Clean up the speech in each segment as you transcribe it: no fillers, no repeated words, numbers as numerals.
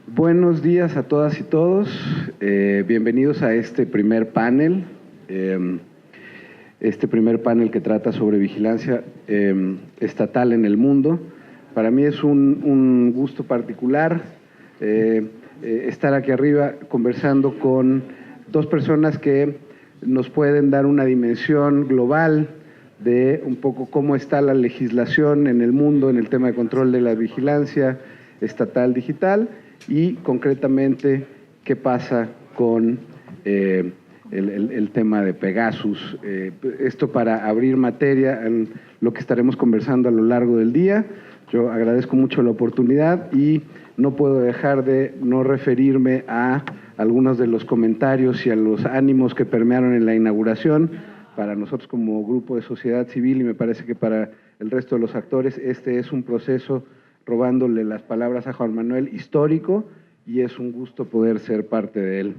Buenos días a todas y todos. Bienvenidos a este primer panel. Este primer panel que trata sobre vigilancia estatal en el mundo. Para mí es un gusto particular estar aquí arriba conversando con dos personas que nos pueden dar una dimensión global de un poco cómo está la legislación en el mundo en el tema de control de la vigilancia estatal digital y concretamente qué pasa con el tema de Pegasus. Esto para abrir materia en lo que estaremos conversando a lo largo del día. Yo agradezco mucho la oportunidad y no puedo dejar de no referirme a algunos de los comentarios y a los ánimos que permearon en la inauguración. Para nosotros como grupo de sociedad civil y me parece que para el resto de los actores, este es un proceso, robándole las palabras a Juan Manuel, histórico, y es un gusto poder ser parte de él.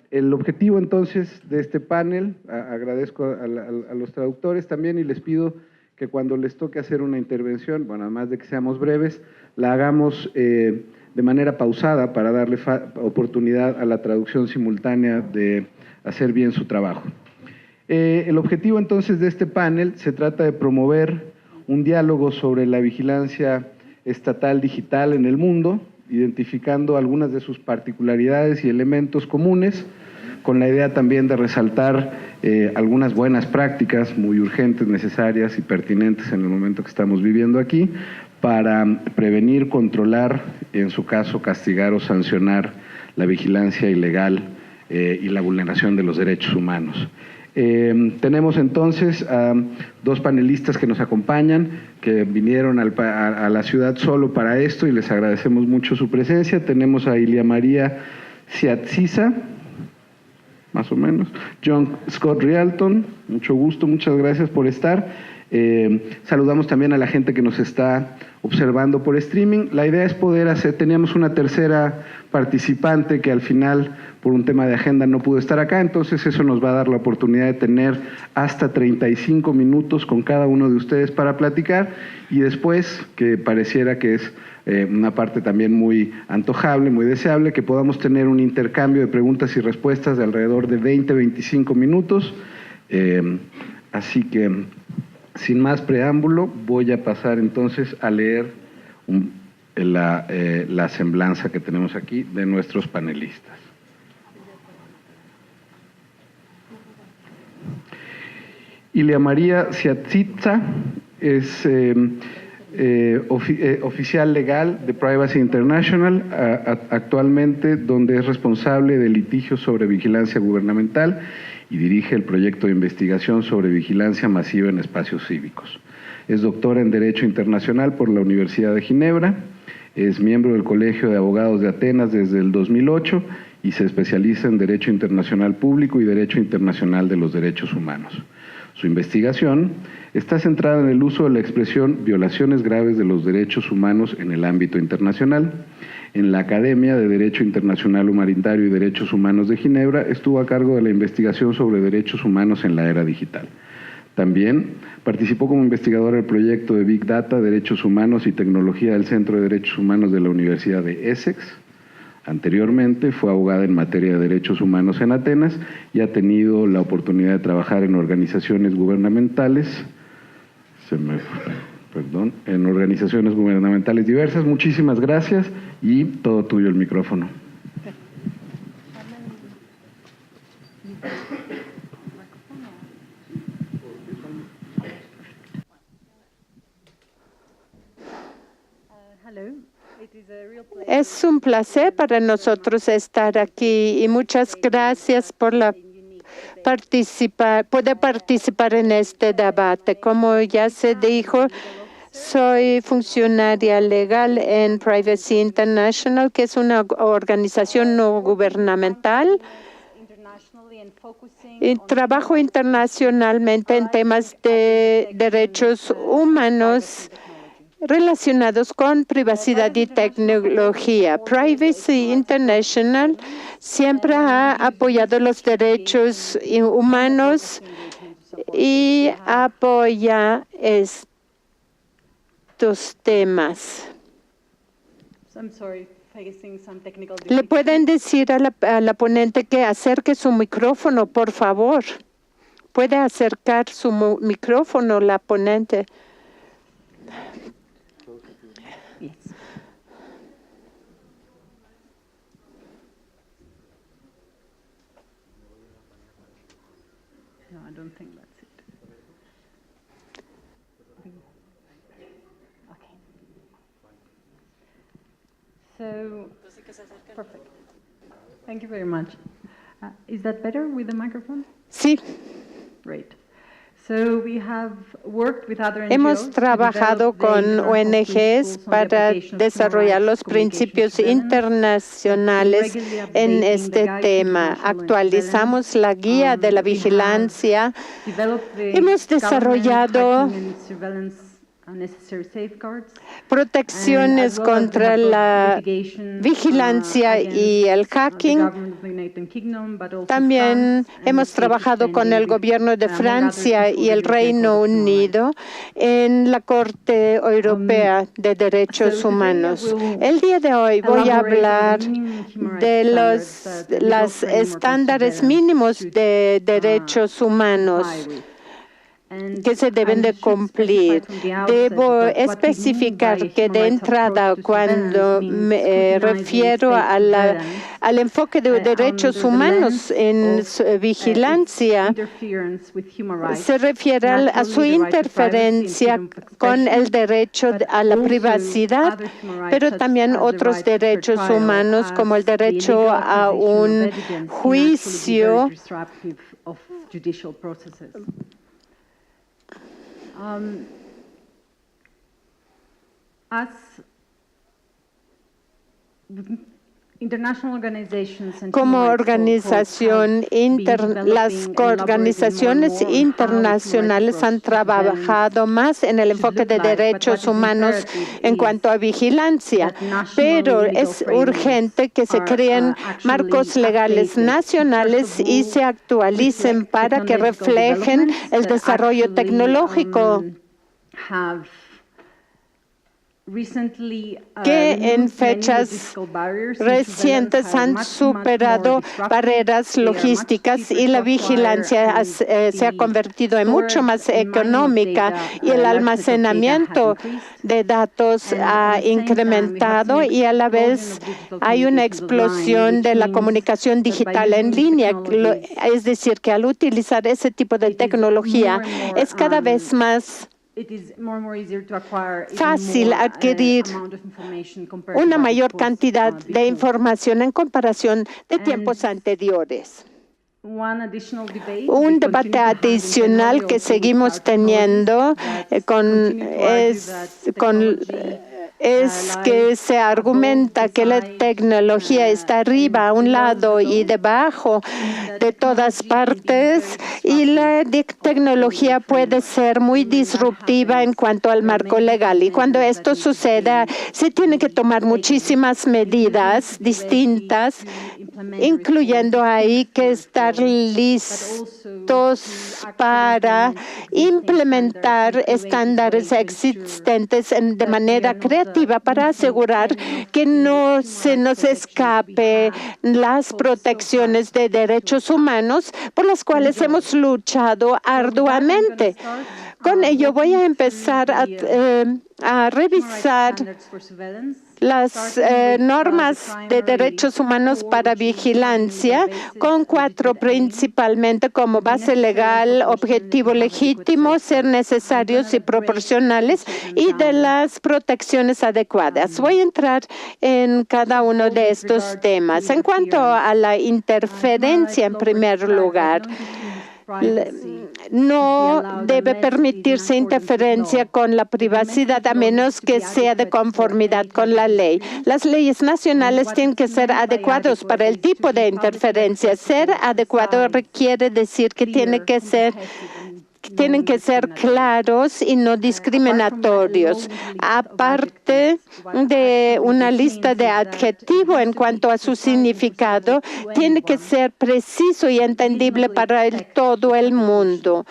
El objetivo entonces de este panel, agradezco a los traductores también y les pido que cuando les toque hacer una intervención, bueno, además de que seamos breves, la hagamos de manera pausada para darle oportunidad a la traducción simultánea de hacer bien su trabajo. El objetivo entonces de este panel se trata de promover un diálogo sobre la vigilancia estatal digital en el mundo, identificando algunas de sus particularidades y elementos comunes, con la idea también de resaltar algunas buenas prácticas muy urgentes, necesarias y pertinentes en el momento que estamos viviendo aquí, para prevenir, controlar, en su caso castigar o sancionar la vigilancia ilegal y la vulneración de los derechos humanos. Tenemos entonces a dos panelistas que nos acompañan, que vinieron a la ciudad solo para esto y les agradecemos mucho su presencia. Tenemos a Ilia María Siatzisa, más o menos, John Scott Rialton, mucho gusto, muchas gracias por estar. Saludamos también a la gente que nos está observando por streaming. La idea es poder teníamos una tercera participante que al final por un tema de agenda no pudo estar acá, entonces eso nos va a dar la oportunidad de tener hasta 35 minutos con cada uno de ustedes para platicar y después, que pareciera que es una parte también muy antojable, muy deseable, que podamos tener un intercambio de preguntas y respuestas de alrededor de 20-25 minutos. Así que, sin más preámbulo, voy a pasar entonces a leer la semblanza que tenemos aquí de nuestros panelistas. Ilia María Siatzisa es oficial legal de Privacy International, actualmente donde es responsable de litigios sobre vigilancia gubernamental y dirige el proyecto de investigación sobre vigilancia masiva en espacios cívicos. Es doctora en Derecho Internacional por la Universidad de Ginebra, es miembro del Colegio de Abogados de Atenas desde el 2008 y se especializa en Derecho Internacional Público y Derecho Internacional de los Derechos Humanos. Su investigación está centrada en el uso de la expresión violaciones graves de los derechos humanos en el ámbito internacional. En la Academia de Derecho Internacional Humanitario y Derechos Humanos de Ginebra estuvo a cargo de la investigación sobre derechos humanos en la era digital. También participó como investigadora del proyecto de Big Data, Derechos Humanos y Tecnología del Centro de Derechos Humanos de la Universidad de Essex. Anteriormente fue abogada en materia de derechos humanos en Atenas y ha tenido la oportunidad de trabajar en organizaciones gubernamentales, en organizaciones gubernamentales diversas. Muchísimas gracias y todo tuyo el micrófono. Es un placer para nosotros estar aquí y muchas gracias por poder participar en este debate. Como ya se dijo, soy funcionaria legal en Privacy International, que es una organización no gubernamental. Y trabajo internacionalmente en temas de derechos humanos relacionados con privacidad y tecnología. Privacy International siempre ha apoyado los derechos humanos y apoya estos temas. ¿Le pueden decir a la ponente que acerque su micrófono, por favor? ¿Puede acercar su micrófono la ponente? Yes. No, I don't think that's it. Okay. So, perfect. Thank you very much. Is that better with the microphone? Sí. Great. So we have worked with other NGOs Hemos trabajado con ONGs para desarrollar los principios internacionales en este tema. Actualizamos la guía de la vigilancia. Hemos desarrollado protecciones contra la vigilancia y el hacking. También hemos trabajado con el gobierno de Francia y el Reino Unido en la Corte Europea de Derechos Humanos. El día de hoy voy a hablar de los estándares mínimos de derechos humanos que se deben de cumplir. Debo especificar que de entrada, cuando me refiero al enfoque de derechos humanos en vigilancia, se refiere a su interferencia con el derecho a la privacidad, pero también otros derechos humanos como el derecho a un juicio como organización, las organizaciones internacionales han trabajado más en el enfoque de derechos humanos en cuanto a vigilancia, pero es urgente que se creen marcos legales nacionales y se actualicen para que reflejen el desarrollo tecnológico que en fechas recientes han superado barreras logísticas y la vigilancia se ha convertido en mucho más económica y el almacenamiento de datos ha incrementado y a la vez hay una explosión de la comunicación digital en línea. Es decir, que al utilizar ese tipo de tecnología es cada vez más fácil adquirir una mayor cantidad de información en comparación de tiempos anteriores. Un debate adicional que seguimos teniendo es que se argumenta que la tecnología está arriba, a un lado y debajo de todas partes, y la tecnología puede ser muy disruptiva en cuanto al marco legal. Y cuando esto suceda, se tienen que tomar muchísimas medidas distintas, incluyendo ahí que estar listos para implementar estándares existentes de manera creativa para asegurar que no se nos escape las protecciones de derechos humanos por las cuales hemos luchado arduamente. Con ello voy a empezar a revisar las normas de derechos humanos para vigilancia, con 4 principalmente como base legal, objetivo legítimo, ser necesarios y proporcionales, y de las protecciones adecuadas. Voy a entrar en cada uno de estos temas. En cuanto a la interferencia, en primer lugar, no debe permitirse interferencia con la privacidad a menos que sea de conformidad con la ley. Las leyes nacionales tienen que ser adecuadas para el tipo de interferencia. Ser adecuado requiere decir que tienen que ser claros y no discriminatorios. Aparte de una lista de adjetivos en cuanto a su significado, tiene que ser preciso y entendible para todo el mundo.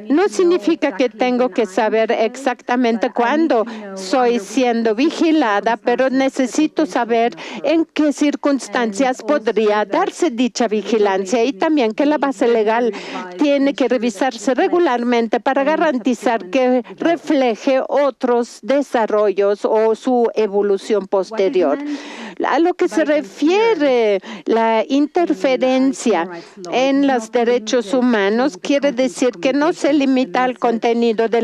No significa que tengo que saber exactamente cuándo soy siendo vigilada, pero necesito saber en qué circunstancias podría darse dicha vigilancia y también que la base legal tiene que revisarse regularmente para garantizar que refleje otros desarrollos o su evolución posterior. A lo que se refiere la interferencia en los derechos humanos, quiere decir que no se limita al contenido de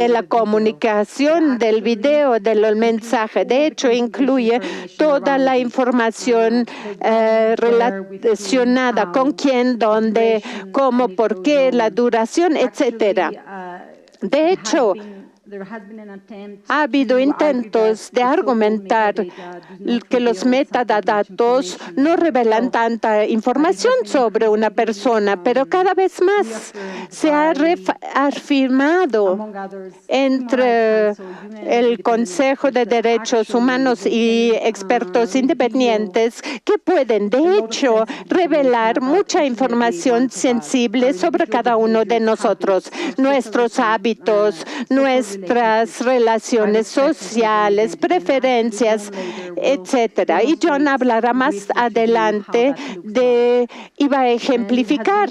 la comunicación, del video, del mensaje. De hecho, incluye toda la información relacionada con quién, dónde, cómo, por qué, la duración, etcétera. De hecho, ha habido intentos de argumentar que los metadatos no revelan tanta información sobre una persona, pero cada vez más se ha afirmado entre el Consejo de Derechos Humanos y expertos independientes que pueden, de hecho, revelar mucha información sensible sobre cada uno de nosotros, nuestros hábitos, nuestras relaciones sociales, preferencias, etcétera. Y John hablará más adelante iba a ejemplificar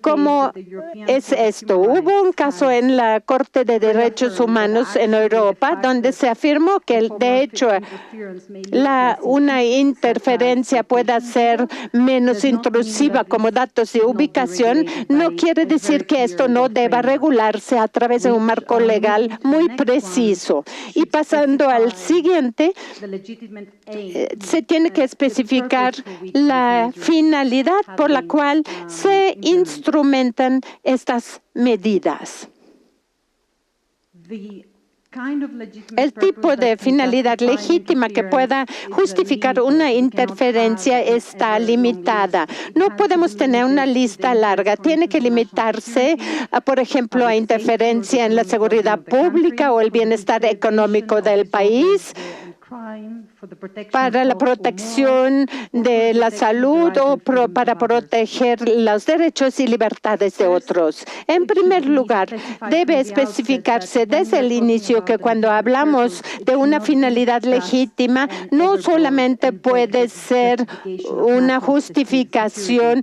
cómo es esto. Hubo un caso en la Corte de Derechos Humanos en Europa donde se afirmó que, de hecho, una interferencia pueda ser menos intrusiva como datos de ubicación. No quiere decir que esto no deba regularse a través de un marco legal muy preciso. Y pasando al siguiente, se tiene que especificar la finalidad por la cual se instrumentan estas medidas. El tipo de finalidad legítima que pueda justificar una interferencia está limitada. No podemos tener una lista larga. Tiene que limitarse, por ejemplo, a interferencia en la seguridad pública o el bienestar económico del país, para la protección de la salud o para proteger los derechos y libertades de otros. En primer lugar, debe especificarse desde el inicio que cuando hablamos de una finalidad legítima, no solamente puede ser una justificación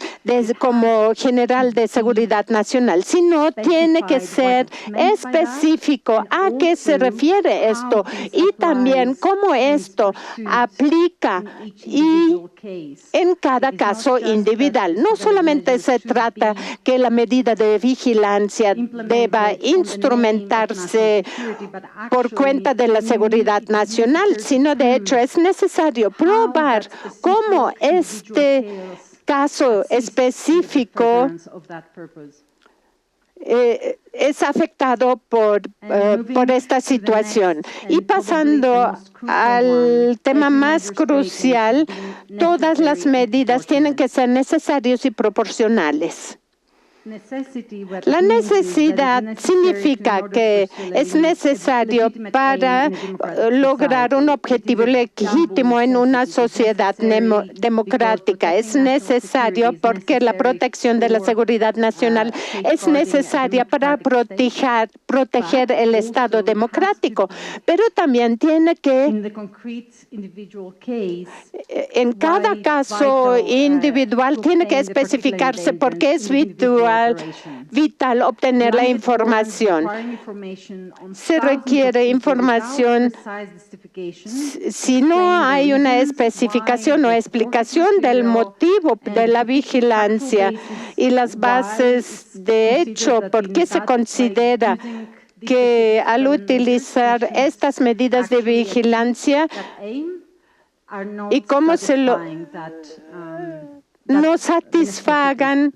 como general de seguridad nacional, sino tiene que ser específico a qué se refiere esto y también cómo esto aplica y en cada caso individual. No solamente se trata que la medida de vigilancia deba instrumentarse por cuenta de la seguridad nacional, sino de hecho es necesario probar cómo este caso específico es afectado por esta situación. Y pasando al tema más crucial, todas las medidas tienen que ser necesarias y proporcionales. La necesidad significa que es necesario para lograr un objetivo legítimo en una sociedad democrática. Es necesario porque la protección de la seguridad nacional es necesaria para proteger el Estado democrático, pero también tiene que, en cada caso individual, tiene que especificarse por qué es vital obtener la información. Se requiere información. Si no hay una especificación o explicación del motivo de la vigilancia y las bases de hecho, ¿por qué se considera que al utilizar estas medidas de vigilancia y cómo no satisfagan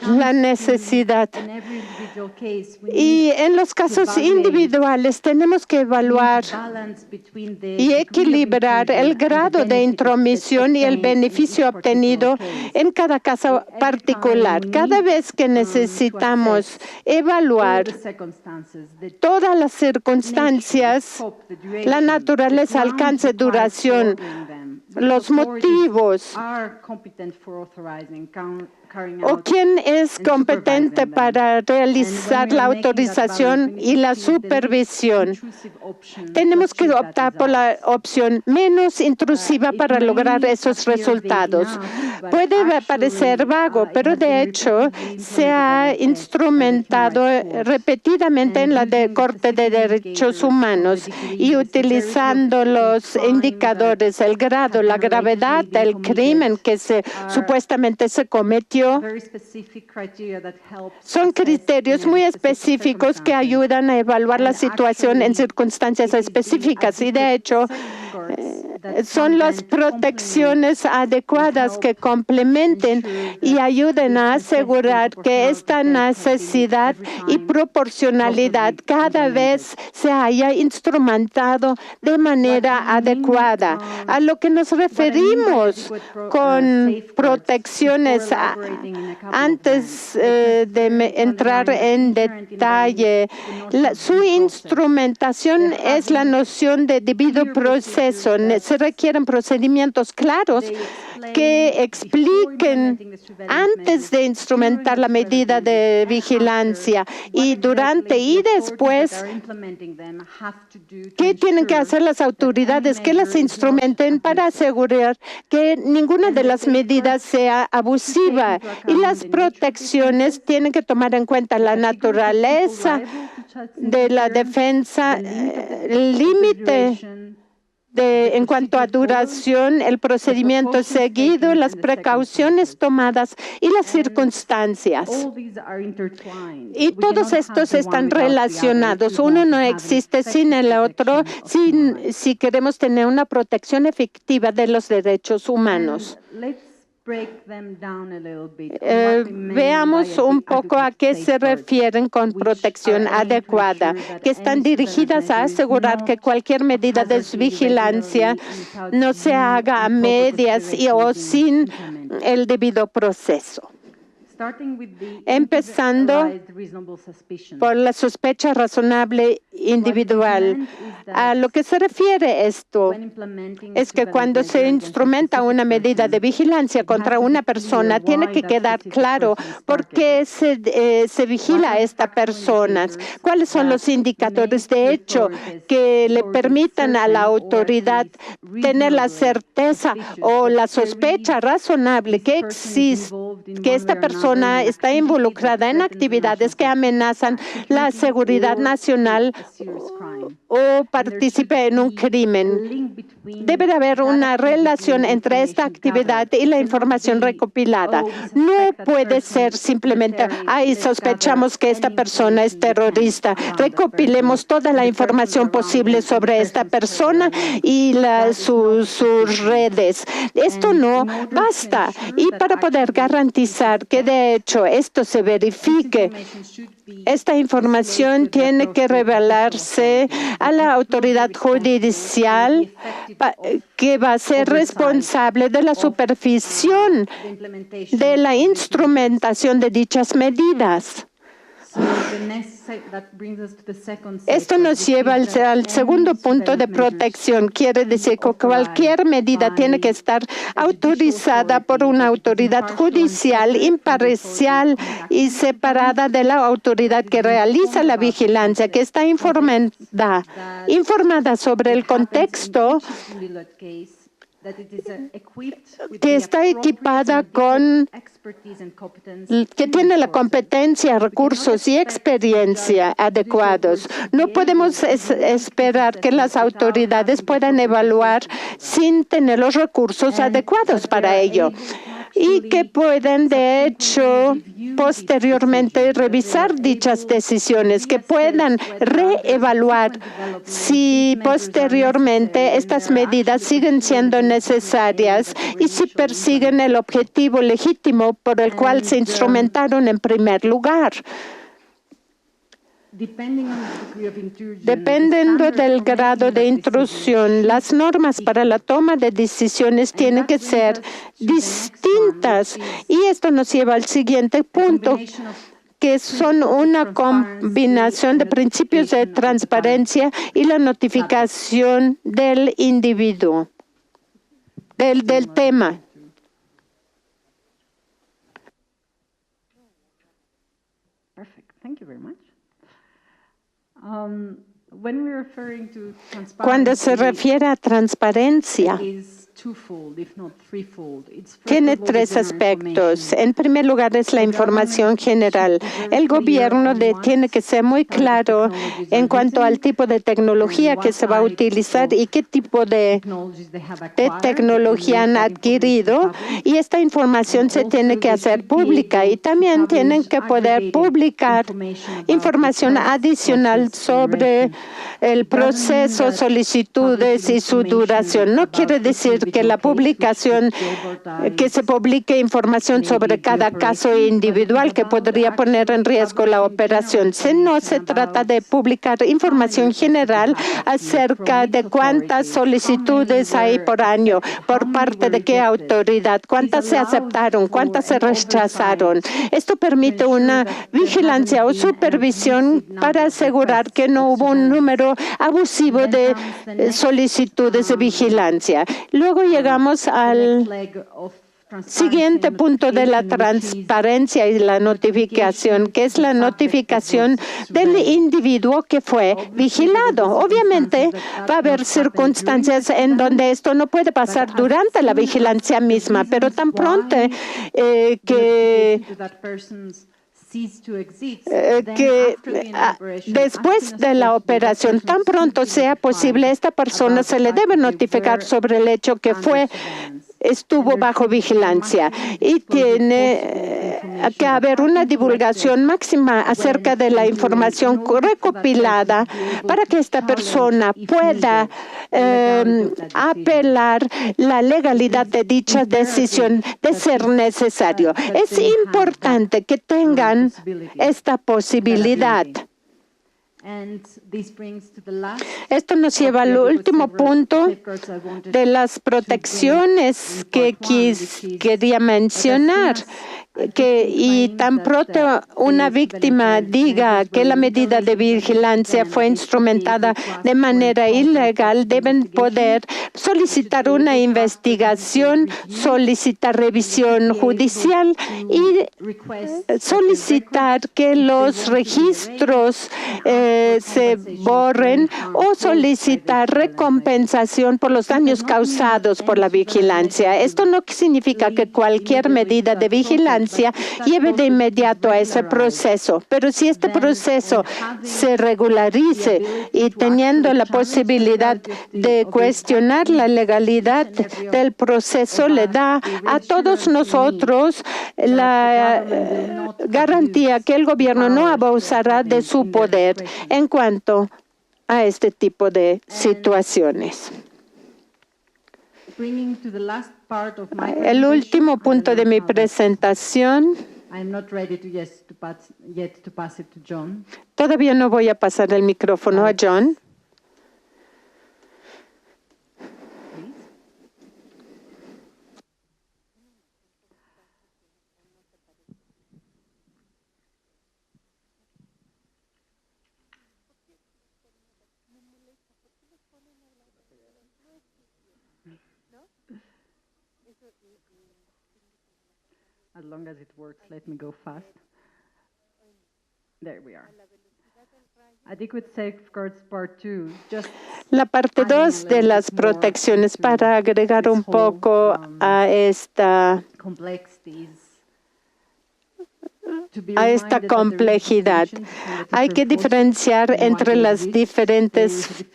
la necesidad? Y en los casos individuales tenemos que evaluar y equilibrar el grado de intromisión y el beneficio obtenido en cada caso particular. Cada vez que necesitamos evaluar todas las circunstancias, la naturaleza, alcance, duración, los motivos o quién es competente para realizar la autorización y la supervisión. Tenemos que optar por la opción menos intrusiva para lograr esos resultados. Puede parecer vago, pero de hecho se ha instrumentado repetidamente en la Corte de Derechos Humanos y utilizando los indicadores, el grado, la gravedad del crimen que supuestamente se cometió. Son criterios muy específicos que ayudan a evaluar la situación en circunstancias específicas y de hecho son las protecciones adecuadas que complementen y ayuden a asegurar que esta necesidad y proporcionalidad cada vez se haya instrumentado de manera adecuada. A lo que nos referimos con protecciones, antes de entrar en detalle, su instrumentación es la noción de debido proceso. Se requieren procedimientos claros que expliquen antes de instrumentar la medida de vigilancia y durante y después qué tienen que hacer las autoridades que las instrumenten para asegurar que ninguna de las medidas sea abusiva y las protecciones tienen que tomar en cuenta la naturaleza de la defensa, el límite en cuanto a duración, el procedimiento seguido, las precauciones tomadas y las circunstancias. Y todos estos están relacionados. Uno no existe sin el otro si queremos tener una protección efectiva de los derechos humanos. Veamos un poco a qué se refieren con protección adecuada, que están dirigidas a asegurar que cualquier medida de vigilancia no se haga a medias o sin el debido proceso. Empezando por la sospecha razonable individual. A lo que se refiere esto es que cuando se instrumenta una medida de vigilancia contra una persona, tiene que quedar claro por qué se vigila a esta persona, cuáles son los indicadores de hecho que le permitan a la autoridad tener la certeza o la sospecha razonable que existe, que esta persona está involucrada en actividades que amenazan la seguridad nacional o participe en un crimen. Debe de haber una relación entre esta actividad y la información recopilada. No puede ser simplemente, sospechamos que esta persona es terrorista. Recopilemos toda la información posible sobre esta persona y sus redes. Esto no basta. Y para poder garantizar que de hecho esto se verifique, esta información tiene que revelarse a la autoridad judicial que va a ser responsable de la supervisión de la instrumentación de dichas medidas. Esto nos lleva al segundo punto de protección. Quiere decir que cualquier medida tiene que estar autorizada por una autoridad judicial imparcial y separada de la autoridad que realiza la vigilancia, que está informada sobre el contexto, que está equipada que tiene la competencia, recursos y experiencia adecuados. No podemos esperar que las autoridades puedan evaluar sin tener los recursos adecuados para ello y que puedan, de hecho, posteriormente revisar dichas decisiones, que puedan reevaluar si posteriormente estas medidas siguen siendo necesarias y si persiguen el objetivo legítimo por el cual se instrumentaron en primer lugar. Dependiendo del grado de intrusión, las normas para la toma de decisiones tienen que ser distintas. Y esto nos lleva al siguiente punto, que son una combinación de principios de transparencia y la notificación del individuo. del tema. Perfect. Thank you very much. When we're referring to Cuando se transparency, refiere a transparencia, is twofold, if not threefold. It's first tiene of all the tres general aspectos. information. En primer lugar es la información general. El gobierno tiene que ser muy claro en cuanto al tipo de tecnología que se va a utilizar y qué tipo de Technologies they have de acquired, tecnología han and make that adquirido information y esta información se tiene que hacer pública y también tienen que poder publicar información adicional sobre el proceso, solicitudes y su duración. No quiere decir que la publicación, que se publique información sobre cada caso individual que podría poner en riesgo la operación. No se trata de publicar información general acerca de cuántas solicitudes hay por año, por parte de qué autoridad, cuántas se aceptaron, cuántas se rechazaron. Esto permite una vigilancia o supervisión para asegurar que no hubo un número abusivo de solicitudes de vigilancia. Luego llegamos al siguiente punto de la transparencia y la notificación, que es la notificación del individuo que fue vigilado. Obviamente va a haber circunstancias en donde esto no puede pasar durante la vigilancia misma, pero tan pronto que después de la operación, tan pronto sea posible, esta persona se le debe notificar sobre el hecho que estuvo bajo vigilancia y tiene que haber una divulgación máxima acerca de la información recopilada para que esta persona pueda apelar la legalidad de dicha decisión de ser necesario. Es importante que tengan esta posibilidad. Esto nos lleva al último punto de las protecciones que quería mencionar. Y tan pronto una víctima diga que la medida de vigilancia fue instrumentada de manera ilegal, deben poder solicitar una investigación, solicitar revisión judicial y solicitar que los registros se borren o solicitar recompensación por los daños causados por la vigilancia. Esto no significa que cualquier medida de vigilancia lleve de inmediato a ese proceso, pero si este proceso se regularice y teniendo la posibilidad de cuestionar la legalidad del proceso, le da a todos nosotros la garantía que el gobierno no abusará de su poder en cuanto a este tipo de situaciones. El último punto de mi presentación. Todavía no voy a pasar el micrófono a John. As long as it works, let me go fast. There we are. Adequate safeguards part 2. La parte 2 de las protecciones, para agregar un poco a esta complejidad. Hay que diferenciar entre las diferentes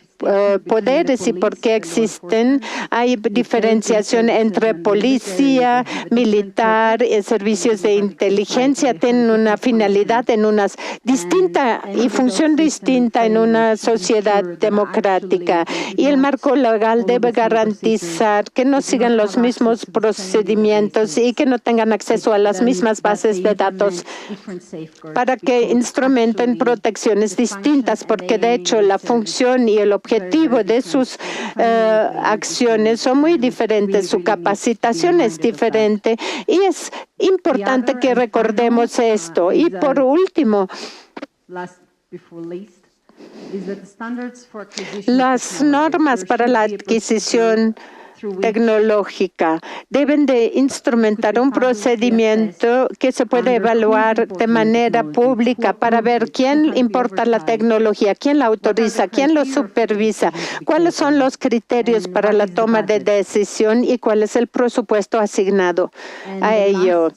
poderes y por qué existen. Hay diferenciación entre policía, militar, servicios de inteligencia. Tienen una finalidad en una distinta y función distinta en una sociedad democrática. Y el marco legal debe garantizar que no sigan los mismos procedimientos y que no tengan acceso a las mismas bases de datos para que instrumenten protecciones distintas, porque de hecho la función y el objetivo de sus acciones son muy diferentes, su capacitación es diferente y es importante que recordemos esto. Y por último, las normas para la adquisición tecnológica. Deben de instrumentar un procedimiento que se puede evaluar de manera pública para ver quién importa la tecnología, quién la autoriza, quién lo supervisa, cuáles son los criterios para la toma de decisión y cuál es el presupuesto asignado a ello.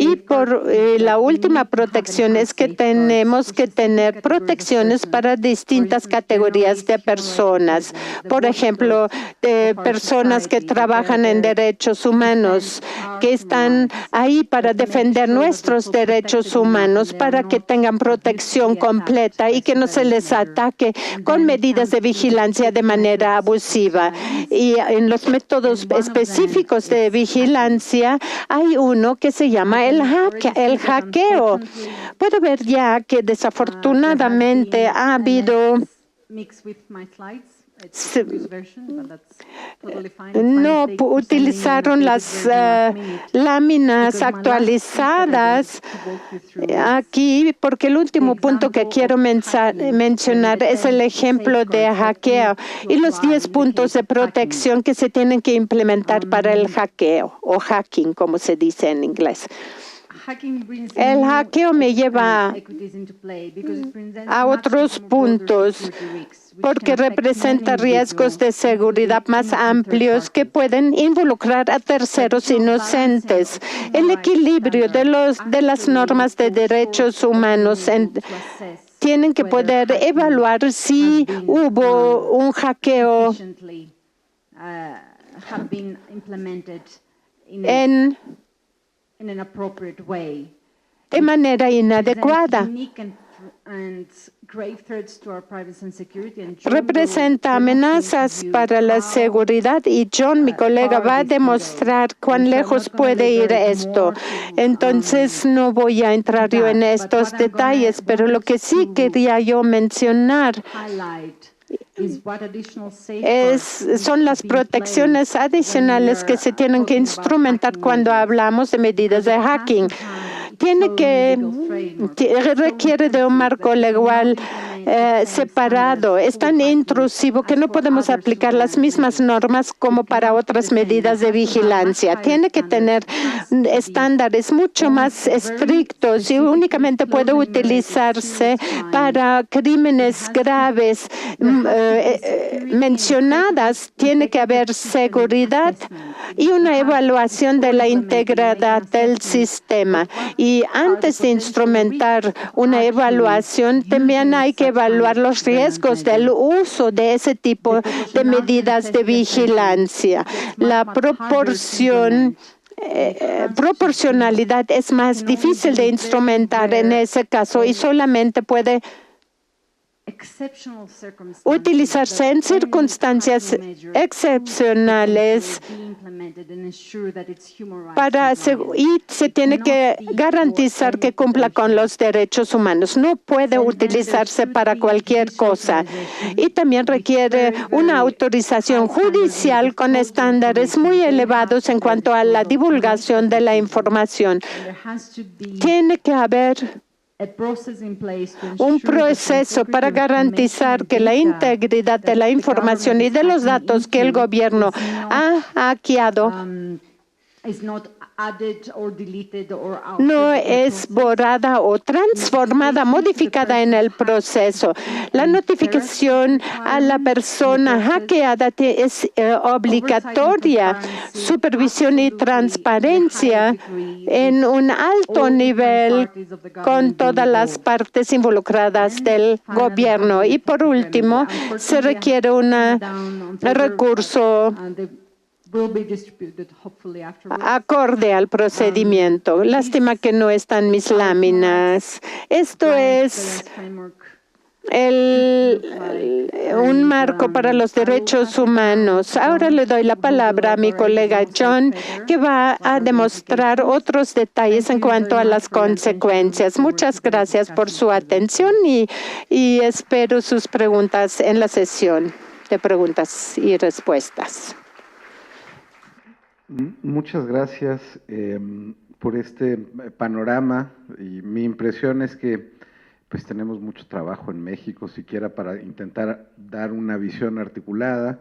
Y por la última protección es que tenemos que tener protecciones para distintas categorías de personas. Por ejemplo, de personas que trabajan en derechos humanos, que están ahí para defender nuestros derechos humanos, para que tengan protección completa y que no se les ataque con medidas de vigilancia de manera abusiva. Y en los métodos específicos de vigilancia hay uno que se llama el hackeo. Puedo ver ya que desafortunadamente ha habido no utilizaron las láminas actualizadas aquí, porque el último punto que quiero mencionar es el ejemplo de hackeo y los 10 puntos de protección que se tienen que implementar para el hackeo o hacking, como se dice en inglés. El hackeo me lleva a otros puntos porque representa riesgos de seguridad más amplios que pueden involucrar a terceros inocentes. El equilibrio de las normas de derechos humanos tienen que poder evaluar si hubo un hackeo de manera inadecuada. Representa amenazas para la seguridad y John, mi colega, va a demostrar cuán lejos puede ir esto. Entonces no voy a entrar yo en estos detalles, pero lo que sí quería yo mencionar son las protecciones adicionales que se tienen que instrumentar cuando hablamos de medidas de hacking. Requiere de un marco legal separado. Es tan intrusivo que no podemos aplicar las mismas normas como para otras medidas de vigilancia. Tiene que tener estándares mucho más estrictos y únicamente puede utilizarse para crímenes graves mencionadas. Tiene que haber seguridad y una evaluación de la integridad del sistema. Y antes de instrumentar una evaluación, también hay que evaluar los riesgos del uso de ese tipo de medidas de vigilancia. La proporcionalidad es más difícil de instrumentar en ese caso y solamente puede utilizarse en circunstancias excepcionales y se tiene que garantizar que cumpla con los derechos humanos. No puede utilizarse para cualquier cosa y también requiere una autorización judicial con estándares muy elevados en cuanto a la divulgación de la información. Tiene que haber un proceso para garantizar que la integridad de la información y de los datos que el gobierno ha hackeado no es borrada o transformada, modificada en el proceso. La notificación a la persona hackeada es obligatoria. Supervisión y transparencia en un alto nivel con todas las partes involucradas del gobierno. Y por último, se requiere un recurso acorde al procedimiento. Lástima que no están mis láminas. Esto es un marco para los derechos humanos. Ahora le doy la palabra a mi colega John, que va a demostrar otros detalles en cuanto a las consecuencias. Muchas gracias por su atención y espero sus preguntas en la sesión de preguntas y respuestas. Muchas gracias por este panorama y mi impresión es que pues tenemos mucho trabajo en México siquiera para intentar dar una visión articulada.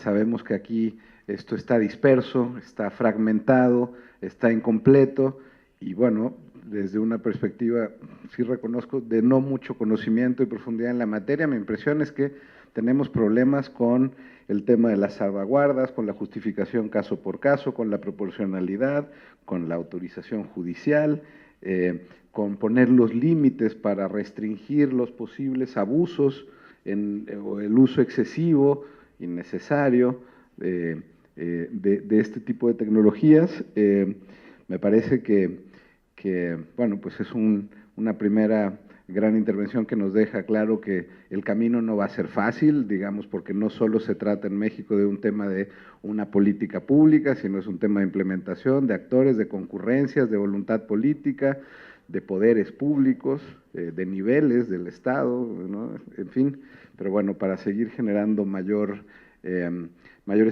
Sabemos que aquí esto está disperso, está fragmentado, está incompleto y bueno, desde una perspectiva, sí reconozco, de no mucho conocimiento y profundidad en la materia, mi impresión es que tenemos problemas con el tema de las salvaguardas, con la justificación caso por caso, con la proporcionalidad, con la autorización judicial, con poner los límites para restringir los posibles abusos o el uso excesivo, innecesario, de este tipo de tecnologías. Me parece que bueno, pues es una primera gran intervención que nos deja claro que el camino no va a ser fácil, digamos, porque no solo se trata en México de un tema de una política pública, sino es un tema de implementación, de actores, de concurrencias, de voluntad política, de poderes públicos, de niveles del Estado, ¿no? En fin, pero bueno, para seguir generando mayores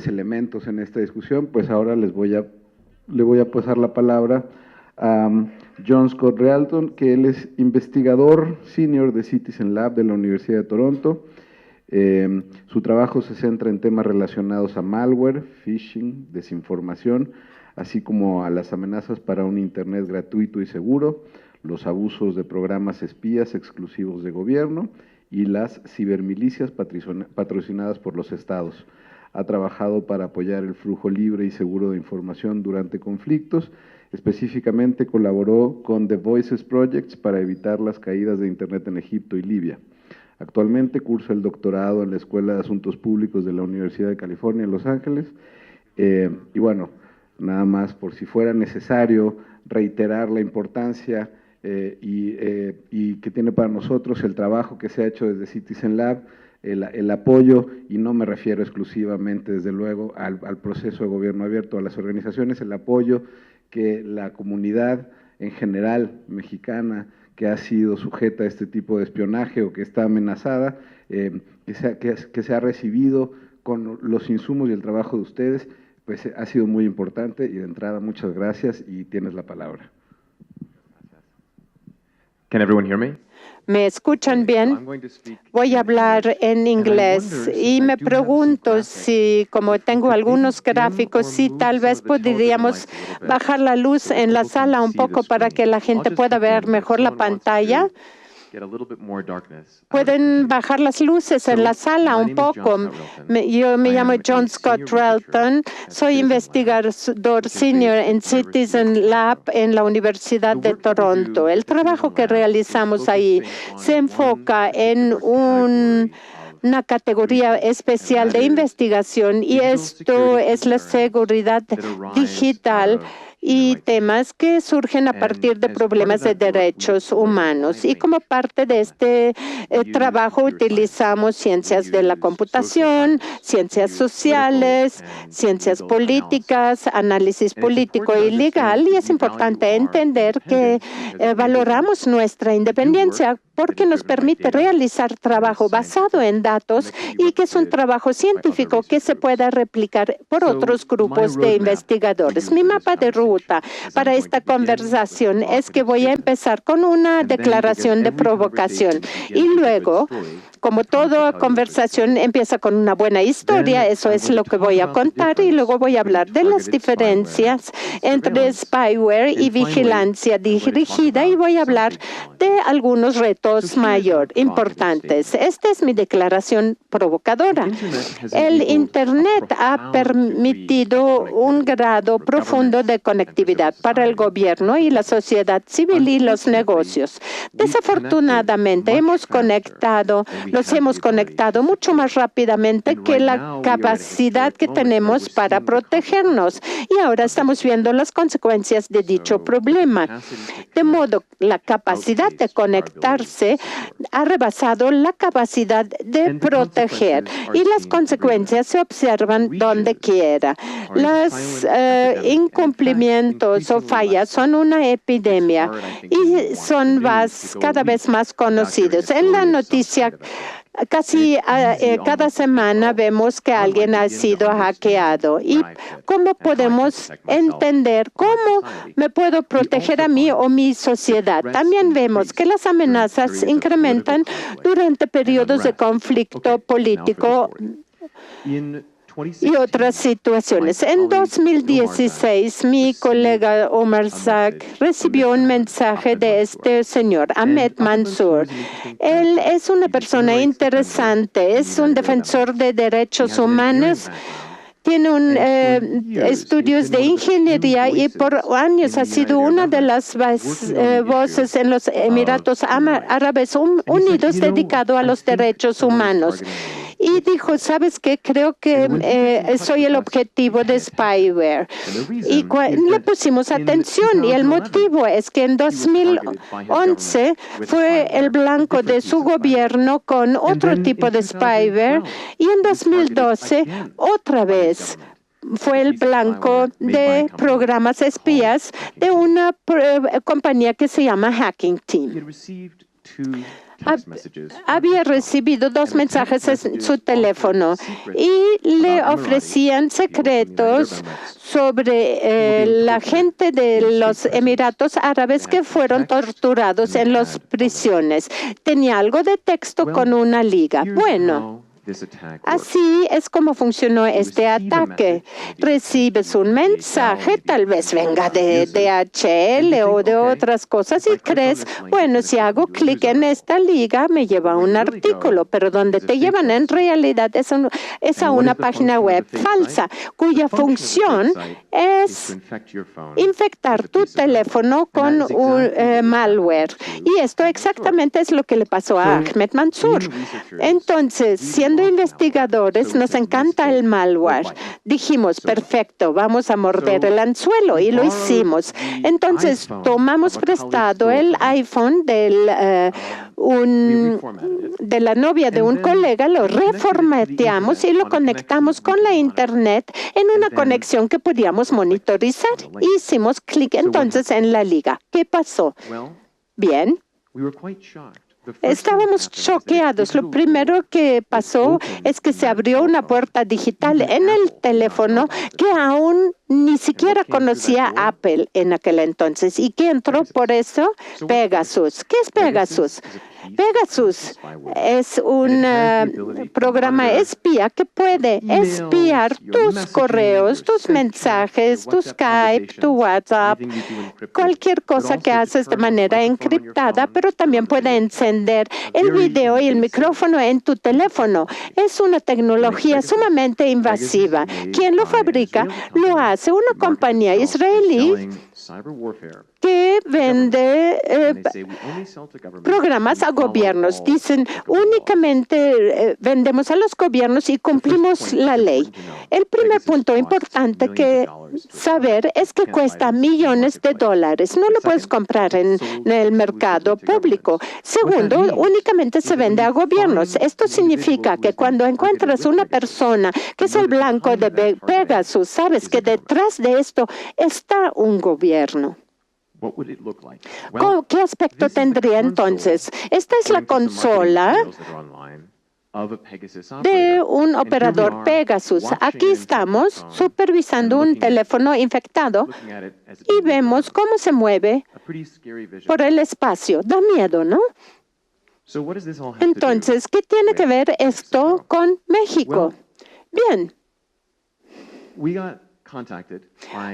elementos en esta discusión, pues ahora le voy a pasar la palabra a John Scott Realton, que él es investigador senior de Citizen Lab de la Universidad de Toronto. Su trabajo se centra en temas relacionados a malware, phishing, desinformación, así como a las amenazas para un Internet gratuito y seguro, los abusos de programas espías exclusivos de gobierno y las cibermilicias patrocinadas por los estados. Ha trabajado para apoyar el flujo libre y seguro de información durante conflictos. Específicamente colaboró con The Voices Projects para evitar las caídas de Internet en Egipto y Libia. Actualmente cursa el doctorado en la Escuela de Asuntos Públicos de la Universidad de California en Los Ángeles. Y bueno, nada más por si fuera necesario reiterar la importancia y que tiene para nosotros el trabajo que se ha hecho desde Citizen Lab, el apoyo, y no me refiero exclusivamente, desde luego, al proceso de gobierno abierto, a las organizaciones, el apoyo que la comunidad en general mexicana que ha sido sujeta a este tipo de espionaje o que está amenazada, que se ha recibido con los insumos y el trabajo de ustedes, pues ha sido muy importante y de entrada muchas gracias y tienes la palabra. Can everyone hear me? ¿Me escuchan bien? Voy a hablar en inglés y me pregunto si, como tengo algunos gráficos, si tal vez podríamos bajar la luz en la sala un poco para que la gente pueda ver mejor la pantalla. Pueden bajar las luces en la sala un poco. Yo me llamo John Scott Realton, soy investigador senior en Citizen Lab en la Universidad de Toronto. El trabajo que realizamos ahí se enfoca en una categoría especial de investigación y esto es la seguridad digital y temas que surgen a partir de problemas de derechos humanos. Y como parte de este trabajo utilizamos ciencias de la computación, ciencias sociales, ciencias políticas, análisis político y legal, y es importante entender que valoramos nuestra independencia porque nos permite realizar trabajo basado en datos y que es un trabajo científico que se pueda replicar por otros grupos de investigadores. Mi mapa de ruta para esta conversación es que voy a empezar con una declaración de provocación y luego, como toda conversación empieza con una buena historia, eso es lo que voy a contar, y luego voy a hablar de las diferencias entre spyware y vigilancia dirigida y voy a hablar de algunos retos importantes. Esta es mi declaración provocadora. El Internet ha permitido un grado profundo de conectividad para el gobierno y la sociedad civil y los negocios. Desafortunadamente, nos hemos conectado mucho más rápidamente que la capacidad que tenemos para protegernos. Y ahora estamos viendo las consecuencias de dicho problema. De modo, la capacidad de conectarse ha rebasado la capacidad de proteger y las consecuencias se observan donde quiera. Los incumplimientos o fallas son una epidemia y son cada vez más conocidos. En la noticia, casi cada semana vemos que alguien ha sido hackeado. ¿Y cómo podemos entender cómo me puedo proteger a mí o mi sociedad? También vemos que las amenazas incrementan durante periodos de conflicto político. y otras situaciones. En 2016, mi colega Omar Zak recibió un mensaje de este señor, Ahmed Mansour. Él es una persona interesante, es un defensor de derechos humanos. Tiene estudios de ingeniería y por años ha sido una de las voces en los Emiratos Árabes Unidos dedicado a los derechos humanos. Y dijo, ¿sabes qué? Creo que soy el objetivo de spyware. Y le pusimos atención y el motivo es que en 2011 fue el blanco de su gobierno con otro tipo de spyware y en 2012 otra vez fue el blanco de programas espías de una compañía que se llama Hacking Team. Había recibido 2 mensajes en su teléfono y le ofrecían secretos sobre la gente de los Emiratos Árabes que fueron torturados en las prisiones. Tenía algo de texto con una liga. Bueno, así es como funcionó este ataque. Recibes un mensaje, tal vez venga de DHL o de otras cosas y crees, bueno, si hago clic en esta liga me lleva a un artículo, pero donde te llevan en realidad es a una página web falsa, cuya función es infectar tu teléfono con un malware. Y esto exactamente es lo que le pasó a Ahmed Mansour. Entonces, siendo investigadores, nos encanta el malware. Dijimos, perfecto, vamos a morder el anzuelo y lo hicimos. Entonces, tomamos prestado el iPhone de la novia de un colega, lo reformateamos y lo conectamos con la Internet en una conexión que podíamos monitorizar. Hicimos clic entonces en la liga. ¿Qué pasó? Bien. Estábamos choqueados. Lo primero que pasó es que se abrió una puerta digital en el teléfono que aún ni siquiera conocía Apple en aquel entonces. ¿Y qué entró por eso? Pegasus. ¿Qué es Pegasus? Pegasus es un programa espía que puede espiar tus correos, tus mensajes, tu Skype, tu WhatsApp, cualquier cosa que haces de manera encriptada, pero también puede encender el video y el micrófono en tu teléfono. Es una tecnología sumamente invasiva. ¿Quién lo fabrica? Lo hace una compañía israelí que vende programas a gobiernos. Dicen, únicamente vendemos a los gobiernos y cumplimos la ley. El primer punto importante que saber es que cuesta millones de dólares. No lo puedes comprar en el mercado público. Segundo, únicamente se vende a gobiernos. Esto significa que cuando encuentras una persona que es el blanco de Pegasus, sabes que detrás de esto está un gobierno. ¿Qué aspecto tendría entonces? Esta es la consola de un operador Pegasus. Aquí estamos supervisando un teléfono infectado y vemos cómo se mueve por el espacio. Da miedo, ¿no? Entonces, ¿qué tiene que ver esto con México? Bien.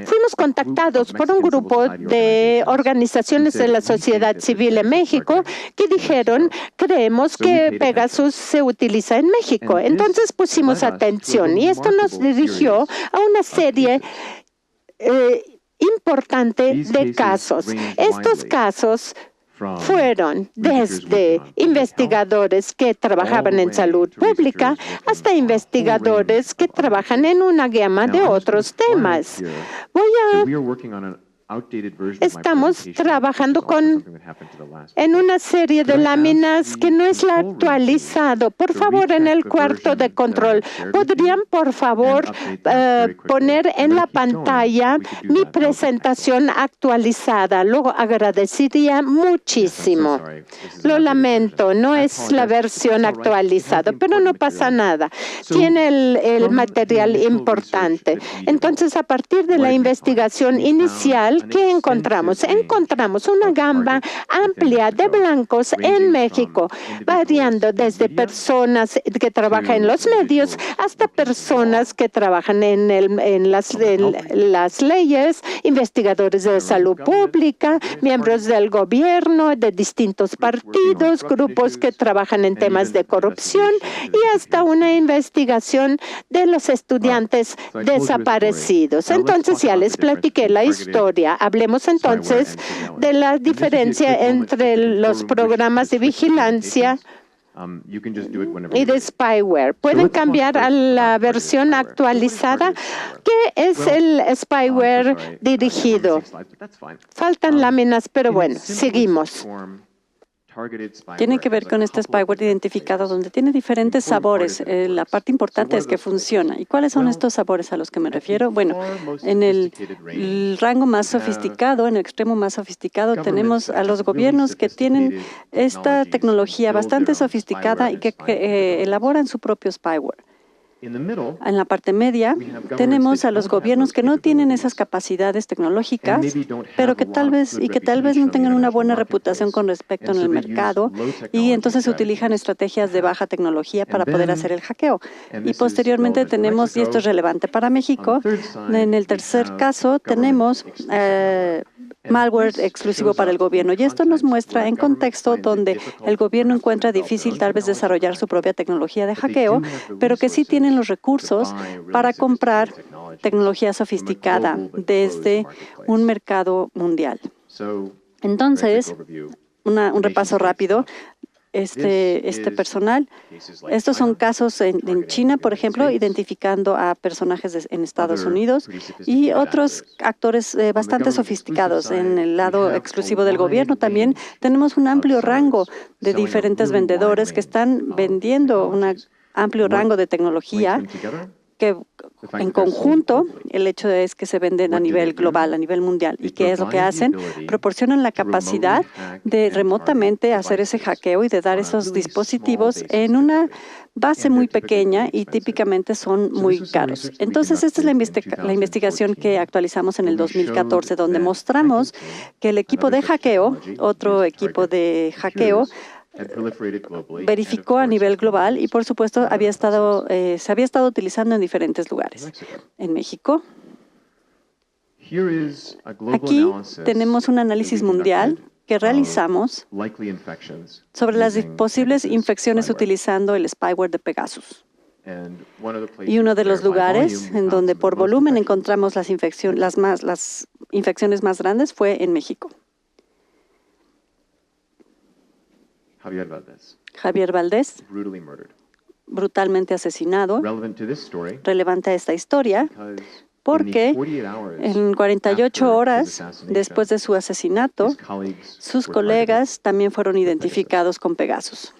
Fuimos contactados por un grupo de organizaciones de la sociedad civil en México que dijeron, creemos que Pegasus se utiliza en México. Entonces pusimos atención y esto nos dirigió a una serie importante de casos. Estos casos fueron desde investigadores que trabajaban en salud pública hasta investigadores que trabajan en una gama de otros temas. Estamos trabajando en una serie de láminas que no es la actualizado. Por favor, en el cuarto de control, ¿podrían, por favor, poner en la pantalla mi presentación actualizada? Lo agradecería muchísimo. Lo lamento, no es la versión actualizada, pero no pasa nada. Tiene el material importante. Entonces, a partir de la investigación inicial, social, ¿qué encontramos? Encontramos una gama amplia de blancos en México, variando desde personas que trabajan en los medios hasta personas que trabajan en las leyes, investigadores de salud pública, miembros del gobierno, de distintos partidos, grupos que trabajan en temas de corrupción y hasta una investigación de los estudiantes desaparecidos. Entonces ya les platiqué la historia. Hablemos entonces de la diferencia entre los programas de vigilancia y de spyware. Pueden cambiar a la versión actualizada. ¿Qué es el spyware dirigido? Faltan láminas, pero bueno, seguimos. Tiene que ver con este spyware identificado donde tiene diferentes sabores. La parte importante es que funciona. ¿Y cuáles son estos sabores a los que me refiero? Bueno, en el rango más sofisticado, en el extremo más sofisticado, tenemos a los gobiernos que tienen esta tecnología bastante sofisticada y que elaboran su propio spyware. En la parte media tenemos a los gobiernos que no tienen esas capacidades tecnológicas, pero que tal vez no tengan una buena reputación con respecto en el mercado y entonces utilizan estrategias de baja tecnología para poder hacer el hackeo. Y posteriormente tenemos, y esto es relevante para México, en el tercer caso tenemos malware exclusivo para el gobierno. Y esto nos muestra en contexto donde el gobierno encuentra difícil tal vez desarrollar su propia tecnología de hackeo, pero que sí tienen los recursos para comprar tecnología sofisticada desde un mercado mundial. Entonces, un repaso rápido. Este personal. Estos son casos en China, por ejemplo, identificando a personajes en Estados Unidos y otros actores bastante sofisticados. En el lado exclusivo del gobierno también tenemos un amplio rango de diferentes vendedores que están vendiendo un amplio rango de tecnología que en conjunto el hecho es que se venden a nivel global, a nivel mundial. ¿Y qué es lo que hacen? Proporcionan la capacidad de remotamente hacer ese hackeo y de dar esos dispositivos en una base muy pequeña y típicamente son muy caros. Entonces, esta es la investigación que actualizamos en el 2014, donde mostramos que el equipo de hackeo, otro equipo de hackeo, verificó a nivel global y, por supuesto, se había estado utilizando en diferentes lugares. En México, aquí tenemos un análisis mundial que realizamos sobre las posibles infecciones utilizando el spyware de Pegasus. Y uno de los lugares en donde por volumen encontramos las infecciones más grandes fue en México. Javier Valdés, brutalmente asesinado. Relevante a esta historia porque en 48 horas después de su asesinato, sus colegas también fueron identificados con Pegasus.